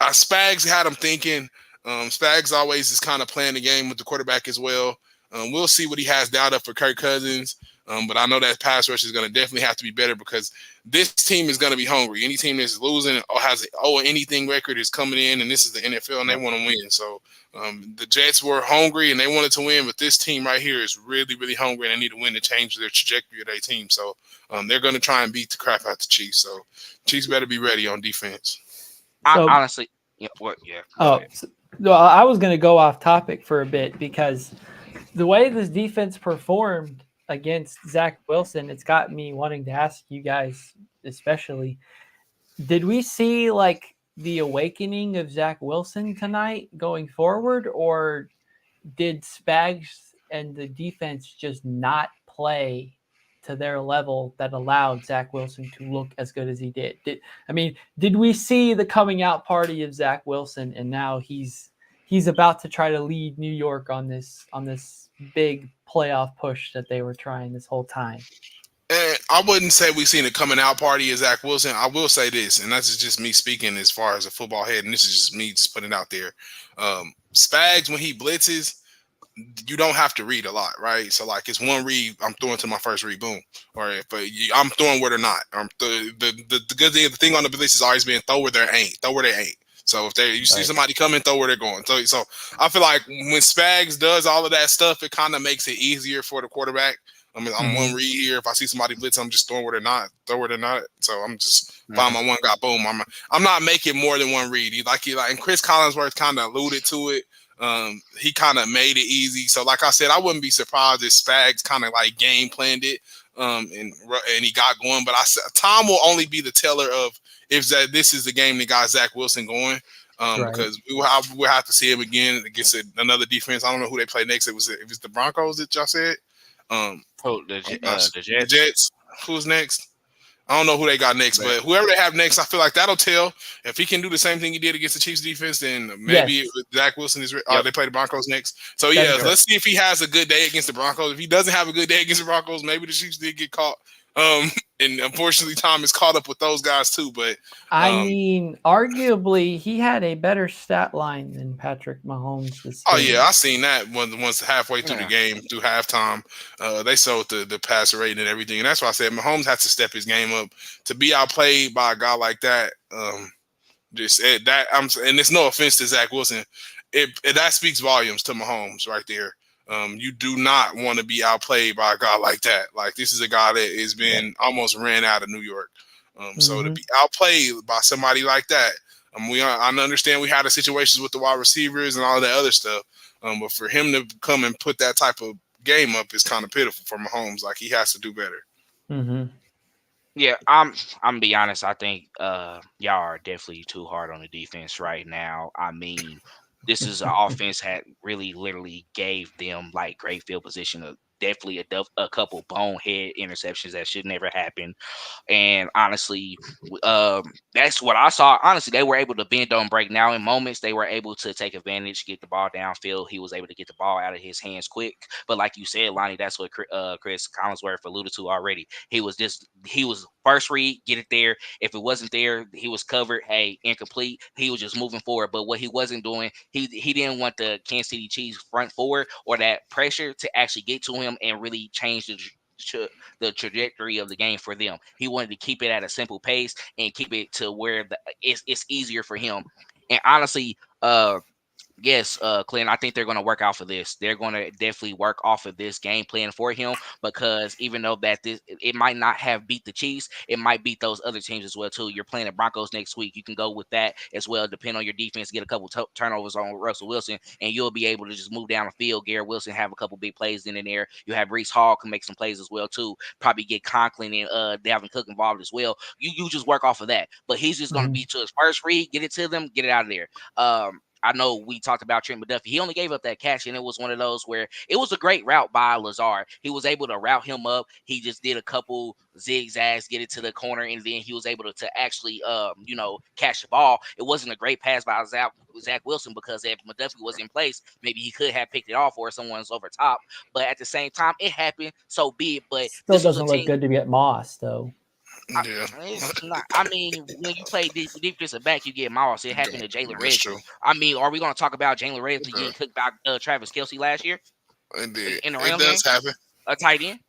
Spags had him thinking. Spags always is kind of playing the game with the quarterback as well. We'll see what he has dialed up for Kirk Cousins. But I know that pass rush is going to definitely have to be better, because this team is going to be hungry. Any team that's losing or has an anything record is coming in, and this is the NFL, and they want to win. So the Jets were hungry, and they wanted to win, but this team right here is really, really hungry, and they need to win to change their trajectory of their team. So they're going to try and beat the crap out the Chiefs. So Chiefs better be ready on defense. Honestly, no, I was going to go off topic for a bit, because the way this defense performed against Zach Wilson, it's got me wanting to ask you guys, especially, did we see the awakening of Zach Wilson tonight going forward, or did Spags and the defense just not play to their level that allowed Zach Wilson to look as good as he did? Did we see the coming out party of Zach Wilson, and now he's about to try to lead New York on this big playoff push that they were trying this whole time? And I wouldn't say we've seen a coming out party of Zach Wilson. I will say this, and that's just me speaking as far as a football head, and this is just me just putting it out there. Spags, when he blitzes, you don't have to read a lot, right? So it's one read, I'm throwing to my first read, boom. Or if I'm throwing where they're not. The good thing, the thing on the blitz has always been throw where they ain't. So if you see somebody coming, throw where they're going. So I feel like when Spags does all of that stuff, it kind of makes it easier for the quarterback. I'm one read here. If I see somebody blitz, I'm just throwing where they're not. So I'm just find my one guy, boom. I'm not making more than one read. And Chris Collinsworth kind of alluded to it. He kind of made it easy. So like I said, I wouldn't be surprised if Spags kind of game planned it and he got going. But time will only be the teller of if this is the game that got Zach Wilson going. Because we'll have to see him again against another defense. I don't know who they play next. It was the Broncos that y'all said. The Jets. Who's next? I don't know who they got next, but whoever they have next, I feel like that'll tell. If he can do the same thing he did against the Chiefs defense, then maybe Zach Wilson is. They play the Broncos next. So let's see if he has a good day against the Broncos. If he doesn't have a good day against the Broncos, maybe the Chiefs did get caught. And unfortunately, Tom is caught up with those guys too. But arguably, he had a better stat line than Patrick Mahomes this season. I seen that once halfway through the game, through halftime. They sold the passer rating and everything, and that's why I said Mahomes has to step his game up to be outplayed by a guy like that. And it's no offense to Zach Wilson, that speaks volumes to Mahomes right there. You do not want to be outplayed by a guy like that. This is a guy that has been almost ran out of New York. So to be outplayed by somebody like that, I understand we had the situations with the wide receivers and all that other stuff. But for him to come and put that type of game up is kind of pitiful for Mahomes. He has to do better. Mm-hmm. Yeah, I'm gonna be honest. I think y'all are definitely too hard on the defense right now. This is an offense that really literally gave them great field position definitely a couple bonehead interceptions that should never happen. And honestly, that's what I saw. Honestly, they were able to bend, don't break. Now, in moments, they were able to take advantage, get the ball downfield. He was able to get the ball out of his hands quick. But like you said, Lonnie, that's what Chris Collinsworth alluded to already. He was first read, get it there. If it wasn't there, he was covered. Hey, incomplete. He was just moving forward. But what he wasn't doing, he didn't want the Kansas City Chiefs front forward or that pressure to actually get to him and really change the trajectory of the game for them. He wanted to keep it at a simple pace and keep it to where it's easier for him. And honestly, yes, Clint, I think they're going to work off of this. They're going to definitely work off of this game plan for him, because even though that it might not have beat the Chiefs, it might beat those other teams as well too. You're playing the Broncos next week. You can go with that as well. Depend on your defense, get a couple turnovers on Russell Wilson, and you'll be able to just move down the field. Garrett Wilson have a couple big plays in there. You have Reese Hall can make some plays as well too. Probably get Conklin and Dalvin Cook involved as well. You just work off of that. But he's just going to be to his first read, get it to them, get it out of there. I know we talked about Trent McDuffie. He only gave up that catch, and it was one of those where it was a great route by Lazard. He was able to route him up. He just did a couple zigzags, get it to the corner, and then he was able to actually, catch the ball. It wasn't a great pass by Zach Wilson, because if McDuffie was in place, maybe he could have picked it off or someone's over top. But at the same time, it happened, so be it. But still doesn't look good to get Moss, though. Yeah. It's not, I mean, when you play defensive back, you get Moss. It happened to Jalen That's Reddick. true. I mean, are we going to talk about Jalen Reddick getting cooked by Travis Kelce last year? Indeed. In the It does happen. A tight end.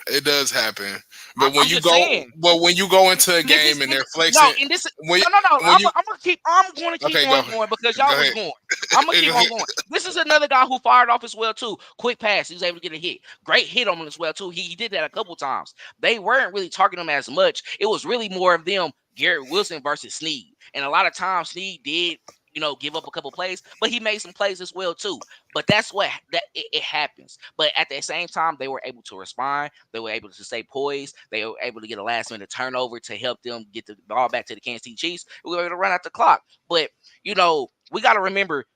It does happen. But when I'm you just go, saying. well, when you go into a game and they're flexing, no. I'm going to keep Okay, going because y'all was going. I'm going to keep on going. This is another guy who fired off as well too. Quick pass. He was able to get a hit. Great hit on him as well too. He did that a couple times. They weren't really targeting him as much. It was really more of them, Garrett Wilson versus Snead. And a lot of times Snead did, give up a couple plays, but he made some plays as well too. But that's it happens. But at the same time, they were able to respond. They were able to stay poised. They were able to get a last minute turnover to help them get the ball back to the Kansas City Chiefs. We were able to run out the clock. But we got to remember.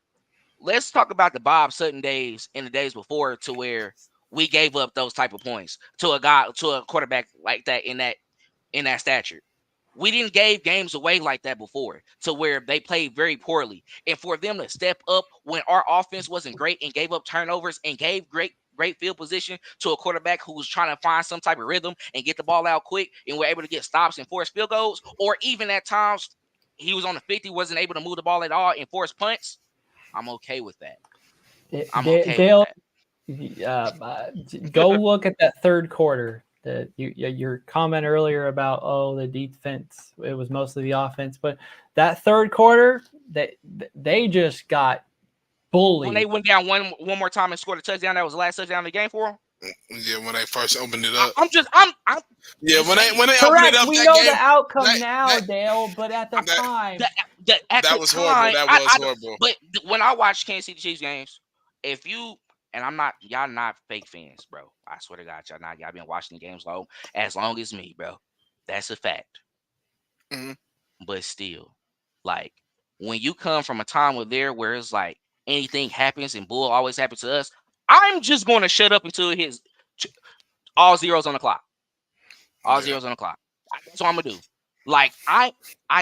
Let's talk about the Bob Sutton days and the days before, to where we gave up those type of points to a quarterback like that in that stature. We didn't give games away like that before, to where they played very poorly. And for them to step up when our offense wasn't great and gave up turnovers and gave great field position to a quarterback who was trying to find some type of rhythm and get the ball out quick, and were able to get stops and force field goals, or even at times he was on the 50, wasn't able to move the ball at all and force punts, I'm okay with that. Dale, go look at that third quarter. Your comment earlier about the defense, it was mostly the offense, but that third quarter, they just got bullied. When they went down one more time and scored a touchdown, that was the last touchdown of the game for them. Yeah, when they first opened it up. When they Correct. opened it up, we know the outcome now, Dale, but at the time, that was horrible. That was horrible. But when I watch Kansas City Chiefs games, and y'all not fake fans, bro. I swear to God, y'all been watching the games as long as me, bro. That's a fact. Mm-hmm. But still, like, when you come from a time where it's like anything happens and bull always happens to us, I'm just going to shut up until it hits all zeros on the clock. Zeros on the clock. That's what I'm gonna do. Like, I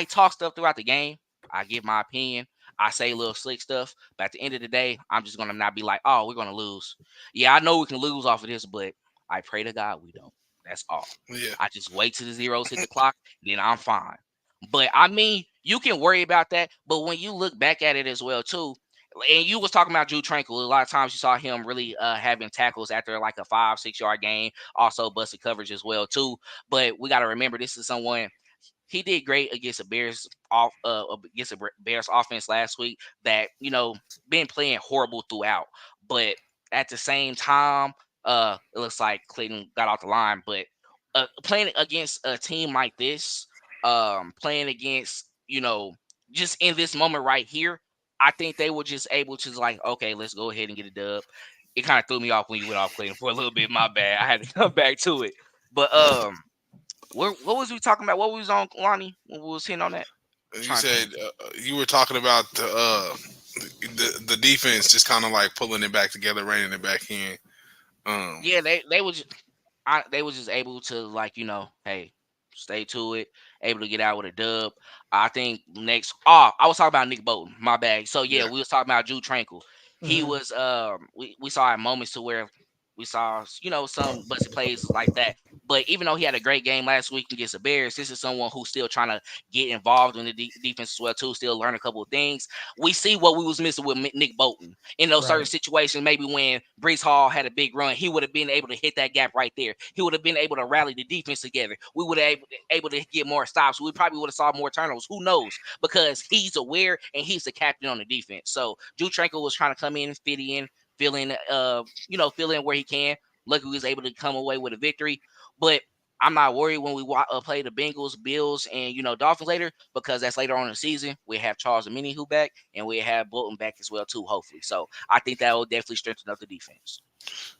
talk stuff throughout the game. I give my opinion. I say little slick stuff, but at the end of the day, I'm just gonna not be like, oh, we're gonna lose. Yeah, I know we can lose off of this, but I pray to God we don't. That's all. Yeah. I just wait till the zeros hit the clock, then I'm fine. But I mean, you can worry about that, but when you look back at it as well too, and you was talking about Drew Tranquil, a lot of times you saw him really having tackles after like a 5-6 yard gain, also busted coverage as well too. But we got to remember, this is someone. He did great against a Bears offense last week that been playing horrible throughout. But at the same time, it looks like Clayton got off the line. But playing against a team like this, playing against just in this moment right here, I think they were just able to like, okay, let's go ahead and get a dub. It kind of threw me off when you went off Clayton for a little bit. My bad. I had to come back to it. But what was we talking about? What was on, Lonnie, when we was hitting on that? You said you were talking about the defense just kind of like pulling it back together, reining it back in. Yeah, they was just able to, like, hey, stay to it, able to get out with a dub. I think next. Oh, I was talking about Nick Bolton. My bad. So yeah, Yeah. we was talking about Drew Tranquil. He Mhm. was we saw at moments to where we saw some busted plays like that. But even though he had a great game last week against the Bears, this is someone who's still trying to get involved in the defense as well too. Still learn a couple of things. We see what we was missing with Nick Bolton in those certain Right. situations. Maybe when Brees Hall had a big run, he would have been able to hit that gap right there. He would have been able to rally the defense together. We would have able to get more stops. We probably would have saw more turnovers. Who knows? Because he's aware and he's the captain on the defense. So Drew Tranquil was trying to come in, fit in, fill in where he can. Luckily, he was able to come away with a victory. But I'm not worried when we play the Bengals, Bills, and Dolphins later, because that's later on in the season. We have Charles Omeni who back, and we have Bolton back as well too, hopefully. So I think that will definitely strengthen up the defense.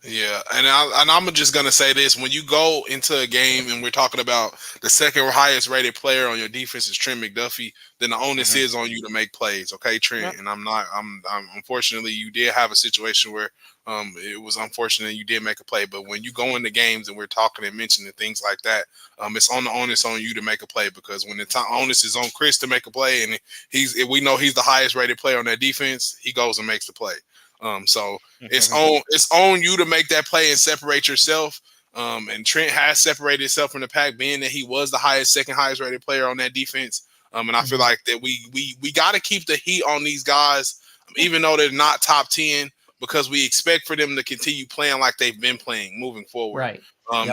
Yeah, and I'm just gonna say this: when you go into a game and we're talking about the second highest rated player on your defense is Trent McDuffie, then the onus Mhm. is on you to make plays, okay, Trent? Yep. And I'm unfortunately you did have a situation where it was unfortunate you did make a play, but when you go into games and we're talking and mentioning things like that, it's on the onus on you to make a play, because when the onus is on Chris to make a play and we know he's the highest rated player on that defense, he goes and makes the play. So it's on you to make that play and separate yourself. And Trent has separated himself from the pack, being that he was the second highest rated player on that defense. And I feel like that we got to keep the heat on these guys, even though they're not top 10, because we expect for them to continue playing like they've been playing moving forward. Right.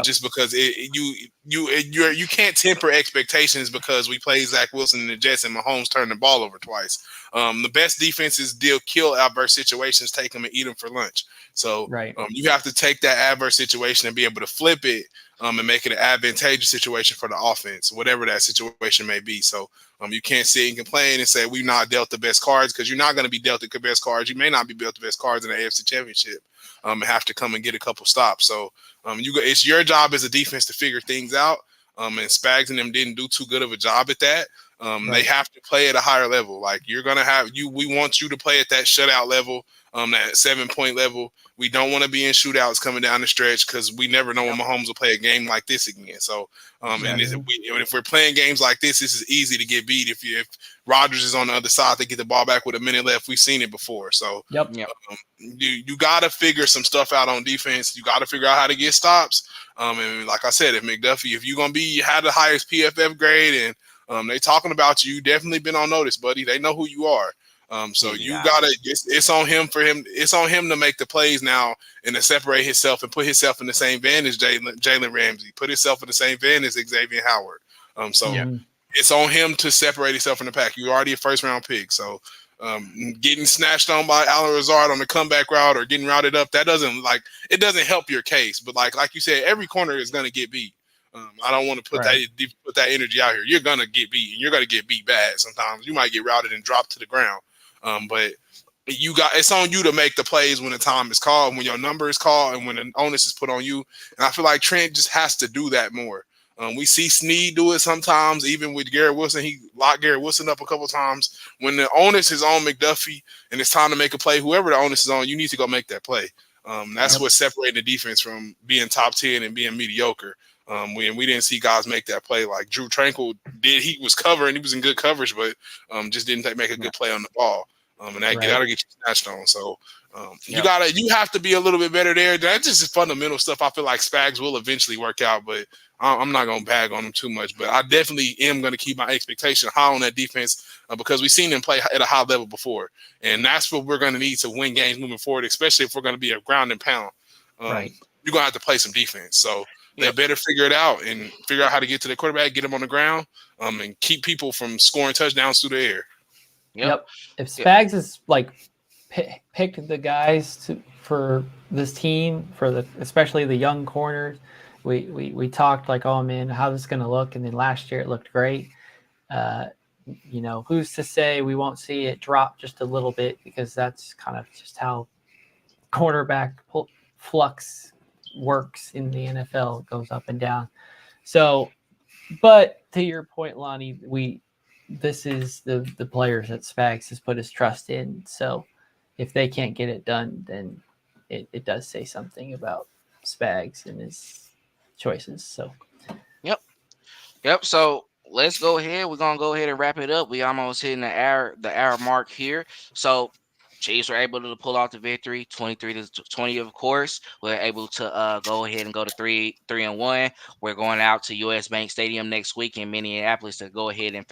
Just because you can't temper expectations because we play Zach Wilson and the Jets and Mahomes turned the ball over twice. The best defenses kill adverse situations, take them and eat them for lunch. So Right. you have to take that adverse situation and be able to flip it and make it an advantageous situation for the offense, whatever that situation may be. So you can't sit and complain and say we're not dealt the best cards, because you're not going to be dealt the best cards. You may not be dealt the best cards in the AFC Championship and have to come and get a couple stops. So it's your job as a defense to figure things out. And Spags and them didn't do too good of a job at that. They have to play at a higher level. Like you're gonna have we want you to play at that shutout level, that 7-point level. We don't want to be in shootouts coming down the stretch, because we never know when Mahomes will play a game like this again. So, and if we're playing games like this is easy to get beat. If Rodgers is on the other side, they get the ball back with a minute left. We've seen it before. So, Yep. you got to figure some stuff out on defense. You got to figure out how to get stops. And like I said, if McDuffie, if you're gonna had the highest PFF grade and they talking about you, definitely been on notice, buddy. They know who you are. So you gotta. It's on him It's on him to make the plays now and to separate himself and put himself in the same van as Jalen Ramsey. Put himself in the same van as Xavier Howard. It's on him to separate himself from the pack. You're already a first round pick, so getting snatched on by Allen Lazard on the comeback route or getting routed up, that doesn't help your case. But like you said, every corner is gonna get beat. I don't want to put that energy out here. You're gonna get beat, and you're gonna get beat bad. Sometimes you might get routed and dropped to the ground. But it's on you to make the plays when the time is called, when your number is called, and when the onus is put on you. And I feel like Trent just has to do that more. We see Snead do it sometimes, even with Garrett Wilson. He locked Garrett Wilson up a couple times. When the onus is on McDuffie and it's time to make a play, whoever the onus is on, you need to go make that play. That's what's separating the defense from being top 10 and being mediocre. We didn't see guys make that play like Drew Tranquil did. He was covering, he was in good coverage, but just didn't make a good play on the ball. And that'll get you snatched on. So you have to be a little bit better there. That's just fundamental stuff. I feel like Spags will eventually work out, but I'm not gonna bag on him too much. But I definitely am gonna keep my expectation high on that defense because we've seen them play at a high level before, and that's what we're gonna need to win games moving forward, especially if we're gonna be a ground and pound. You're gonna have to play some defense. So they better figure it out and figure out how to get to the quarterback, get him on the ground, and keep people from scoring touchdowns through the air. Yep. If Spags has picked the guys for this team, especially the young corners, we talked like, oh man, how's this going to look? And then last year it looked great. Who's to say we won't see it drop just a little bit, because that's kind of just how quarterback flux works in the NFL. It goes up and down. So, but to your point, Lonnie, this is the players that Spags has put his trust in. So if they can't get it done, then it does say something about Spags in his choices. So Yep. Yep. So let's go ahead. We're gonna go ahead and wrap it up. We almost hitting the hour mark here. So Chiefs were able to pull off the victory, 23-20. Of course, we're able to go ahead and go to 3-1. We're going out to US Bank Stadium next week in Minneapolis to go ahead and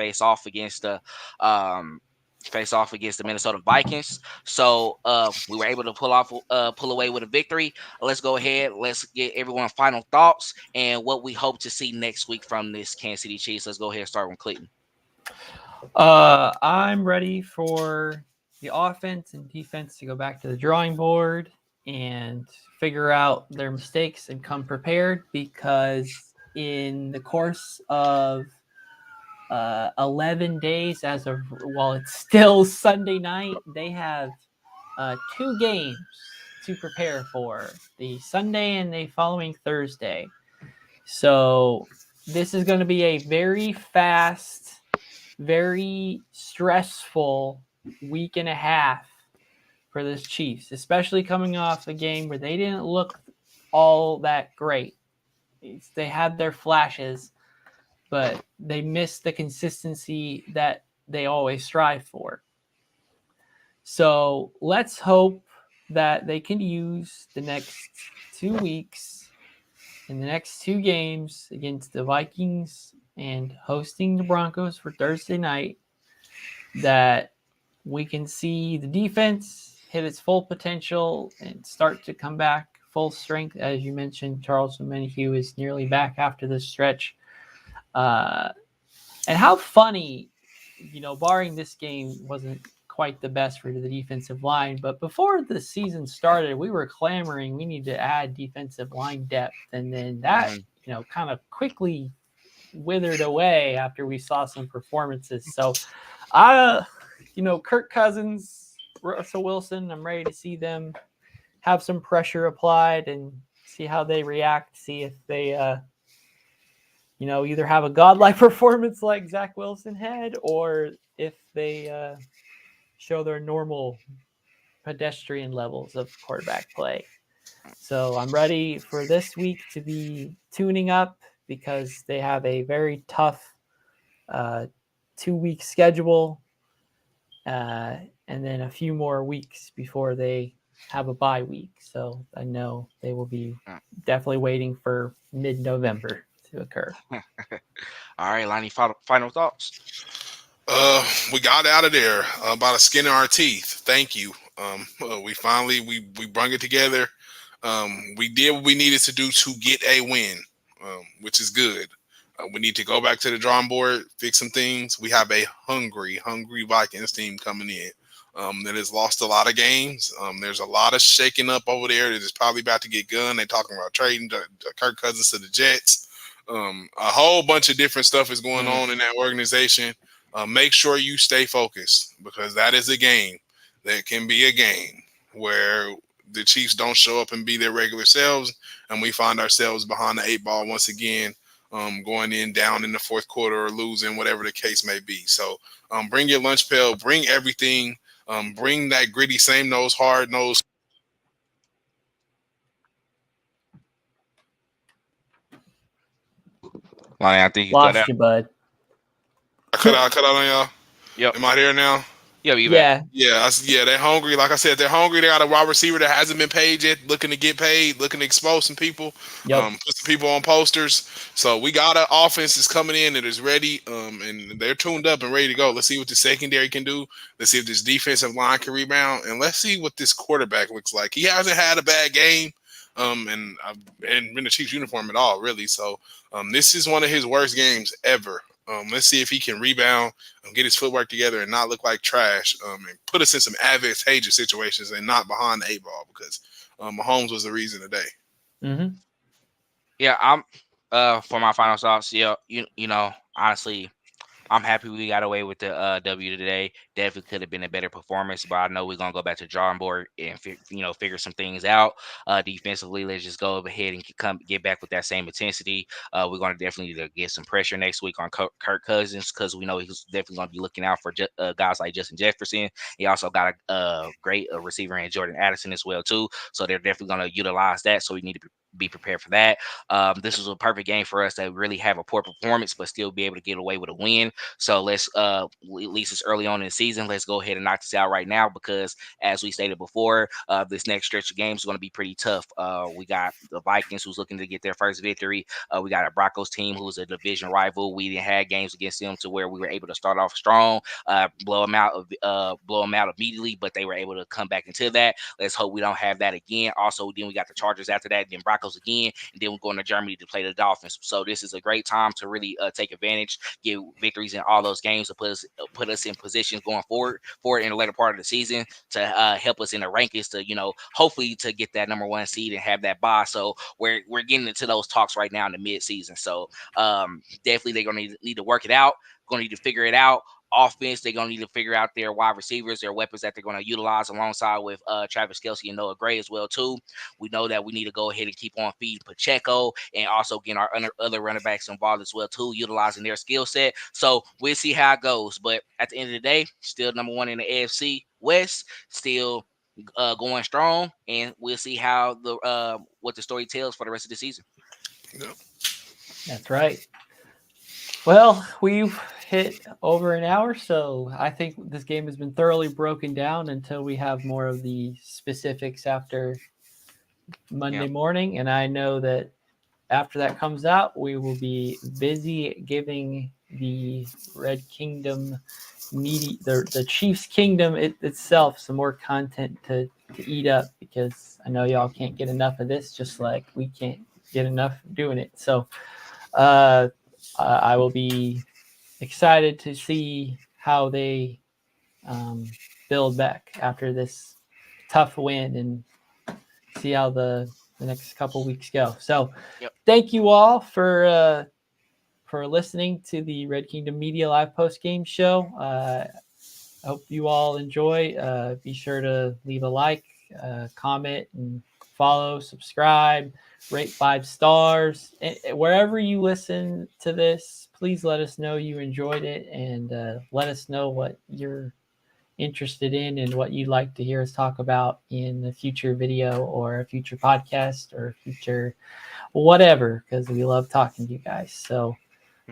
um face off against the Minnesota Vikings. So we were able to pull away with a victory. Let's go ahead. Let's get everyone's final thoughts and what we hope to see next week from this Kansas City Chiefs. Let's go ahead and start with Clayton. I'm ready for the offense and defense to go back to the drawing board and figure out their mistakes and come prepared, because in the course of 11 days, as of while it's still Sunday night, they have 2 games to prepare for, the Sunday and the following Thursday. So this is going to be a very fast, very stressful week and a half for the Chiefs, especially coming off a game where they didn't look all that great. They had their flashes, but they missed the consistency that they always strive for. So let's hope that they can use the next 2 weeks in the next 2 games against the Vikings and hosting the Broncos for Thursday night, that we can see the defense hit its full potential and start to come back full strength. As you mentioned, Charles Omenihu is nearly back after this stretch. And how funny, barring this game wasn't quite the best for the defensive line, but before the season started, we were clamoring we need to add defensive line depth, and then that kind of quickly withered away after we saw some performances. So Kirk Cousins, Russell Wilson, I'm ready to see them have some pressure applied and see how they react, see if they either have a godlike performance like Zach Wilson had, or if they show their normal pedestrian levels of quarterback play. So I'm ready for this week to be tuning up, because they have a very tough 2-week schedule, and then a few more weeks before they have a bye week. So I know they will be definitely waiting for mid-November to occur. All right, Lonnie, final thoughts. We got out of there by the skin of our teeth. Thank you. We finally we brung it together. We did what we needed to do to get a win, which is good. We need to go back to the drawing board, fix some things. We have a hungry Vikings team coming in that has lost a lot of games. There's a lot of shaking up over there that is probably about to get done. They're talking about trading Kirk Cousins to the Jets. A whole bunch of different stuff is going on in that organization. Make sure you stay focused, because that is a game that can be a game where the Chiefs don't show up and be their regular selves, and we find ourselves behind the 8 ball once again, going in down in the fourth quarter or losing, whatever the case may be. So bring your lunch pail, bring everything, bring that gritty, same nose, hard nose. Lonnie, I think you Lost cut out. you, bud. I cut out on y'all. Yep. Am I here now? Yeah. They're hungry. Like I said, they're hungry. They got a wide receiver that hasn't been paid yet, looking to get paid, looking to expose some people, put some people on posters. So we got an offense that's coming in that is ready, and they're tuned up and ready to go. Let's see what the secondary can do. Let's see if this defensive line can rebound, and let's see what this quarterback looks like. He hasn't had a bad game, and been in the Chiefs uniform at all, really. So this is one of his worst games ever. Let's see if he can rebound, get his footwork together, and not look like trash, and put us in some advantageous situations and not behind the 8 ball, because Mahomes was the reason today. Mm-hmm. Yeah, I'm for my final thoughts. Yeah, honestly, I'm happy we got away with the W today. Definitely could have been a better performance, but I know we're gonna go back to the drawing board and figure some things out. Defensively, let's just go ahead and get back with that same intensity. We're gonna definitely get some pressure next week on Kirk Cousins, because we know he's definitely gonna be looking out for guys like Justin Jefferson. He also got a great receiver in Jordan Addison as well too, so they're definitely gonna utilize that. So we need to be prepared for that. This was a perfect game for us to really have a poor performance, but still be able to get away with a win. So let's, at least it's early on in the season, let's go ahead and knock this out right now because, as we stated before, this next stretch of games is going to be pretty tough. We got the Vikings who's looking to get their first victory. We got a Broncos team who's a division rival. We didn't have games against them to where we were able to start off strong, blow them out immediately, but they were able to come back into that. Let's hope we don't have that again. Also, then we got the Chargers after that, then Broncos again, and then we're going to Germany to play the Dolphins. So this is a great time to really take advantage, get victories in all those games to put us in positions going forward in the later part of the season to help us in the rankings to, hopefully to get that number 1 seed and have that bye. So we're getting into those talks right now in the mid-season. So definitely they're going to need to work it out, going to need to figure it out. Offense, they're going to need to figure out their wide receivers, their weapons that they're going to utilize alongside with Travis Kelce and Noah Gray as well, too. We know that we need to go ahead and keep on feeding Pacheco and also getting our other running backs involved as well, too, utilizing their skill set. So we'll see how it goes. But at the end of the day, still number 1 in the AFC West, still going strong, and we'll see how what the story tells for the rest of the season. Yep. That's right. Well, we've hit over an hour, so I think this game has been thoroughly broken down until we have more of the specifics after Monday morning. And I know that after that comes out, we will be busy giving the Red Kingdom media, the Chiefs Kingdom itself, some more content to eat up, because I know y'all can't get enough of this, just like we can't get enough doing it. So I will be excited to see how they build back after this tough win and see how the next couple weeks go. So Thank you all for listening to the Red Kingdom Media Live Post-Game Show. I hope you all enjoy. Be sure to leave a like, comment, and follow, subscribe, rate 5 stars. And wherever you listen to this, please let us know you enjoyed it, and let us know what you're interested in and what you'd like to hear us talk about in a future video or a future podcast or future whatever, because we love talking to you guys. So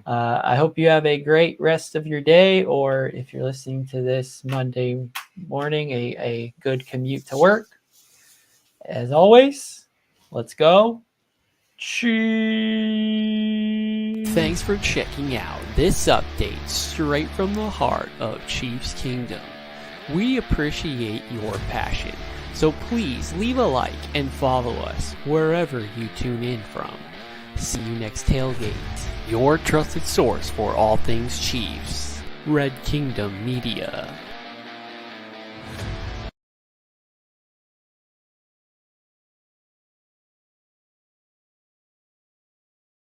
I hope you have a great rest of your day, or if you're listening to this Monday morning, a good commute to work. As always, let's go Chiefs! Thanks for checking out this update straight from the heart of Chiefs Kingdom. We appreciate your passion, so please leave a like and follow us wherever you tune in from. See you next tailgate, your trusted source for all things Chiefs. Red Kingdom Media.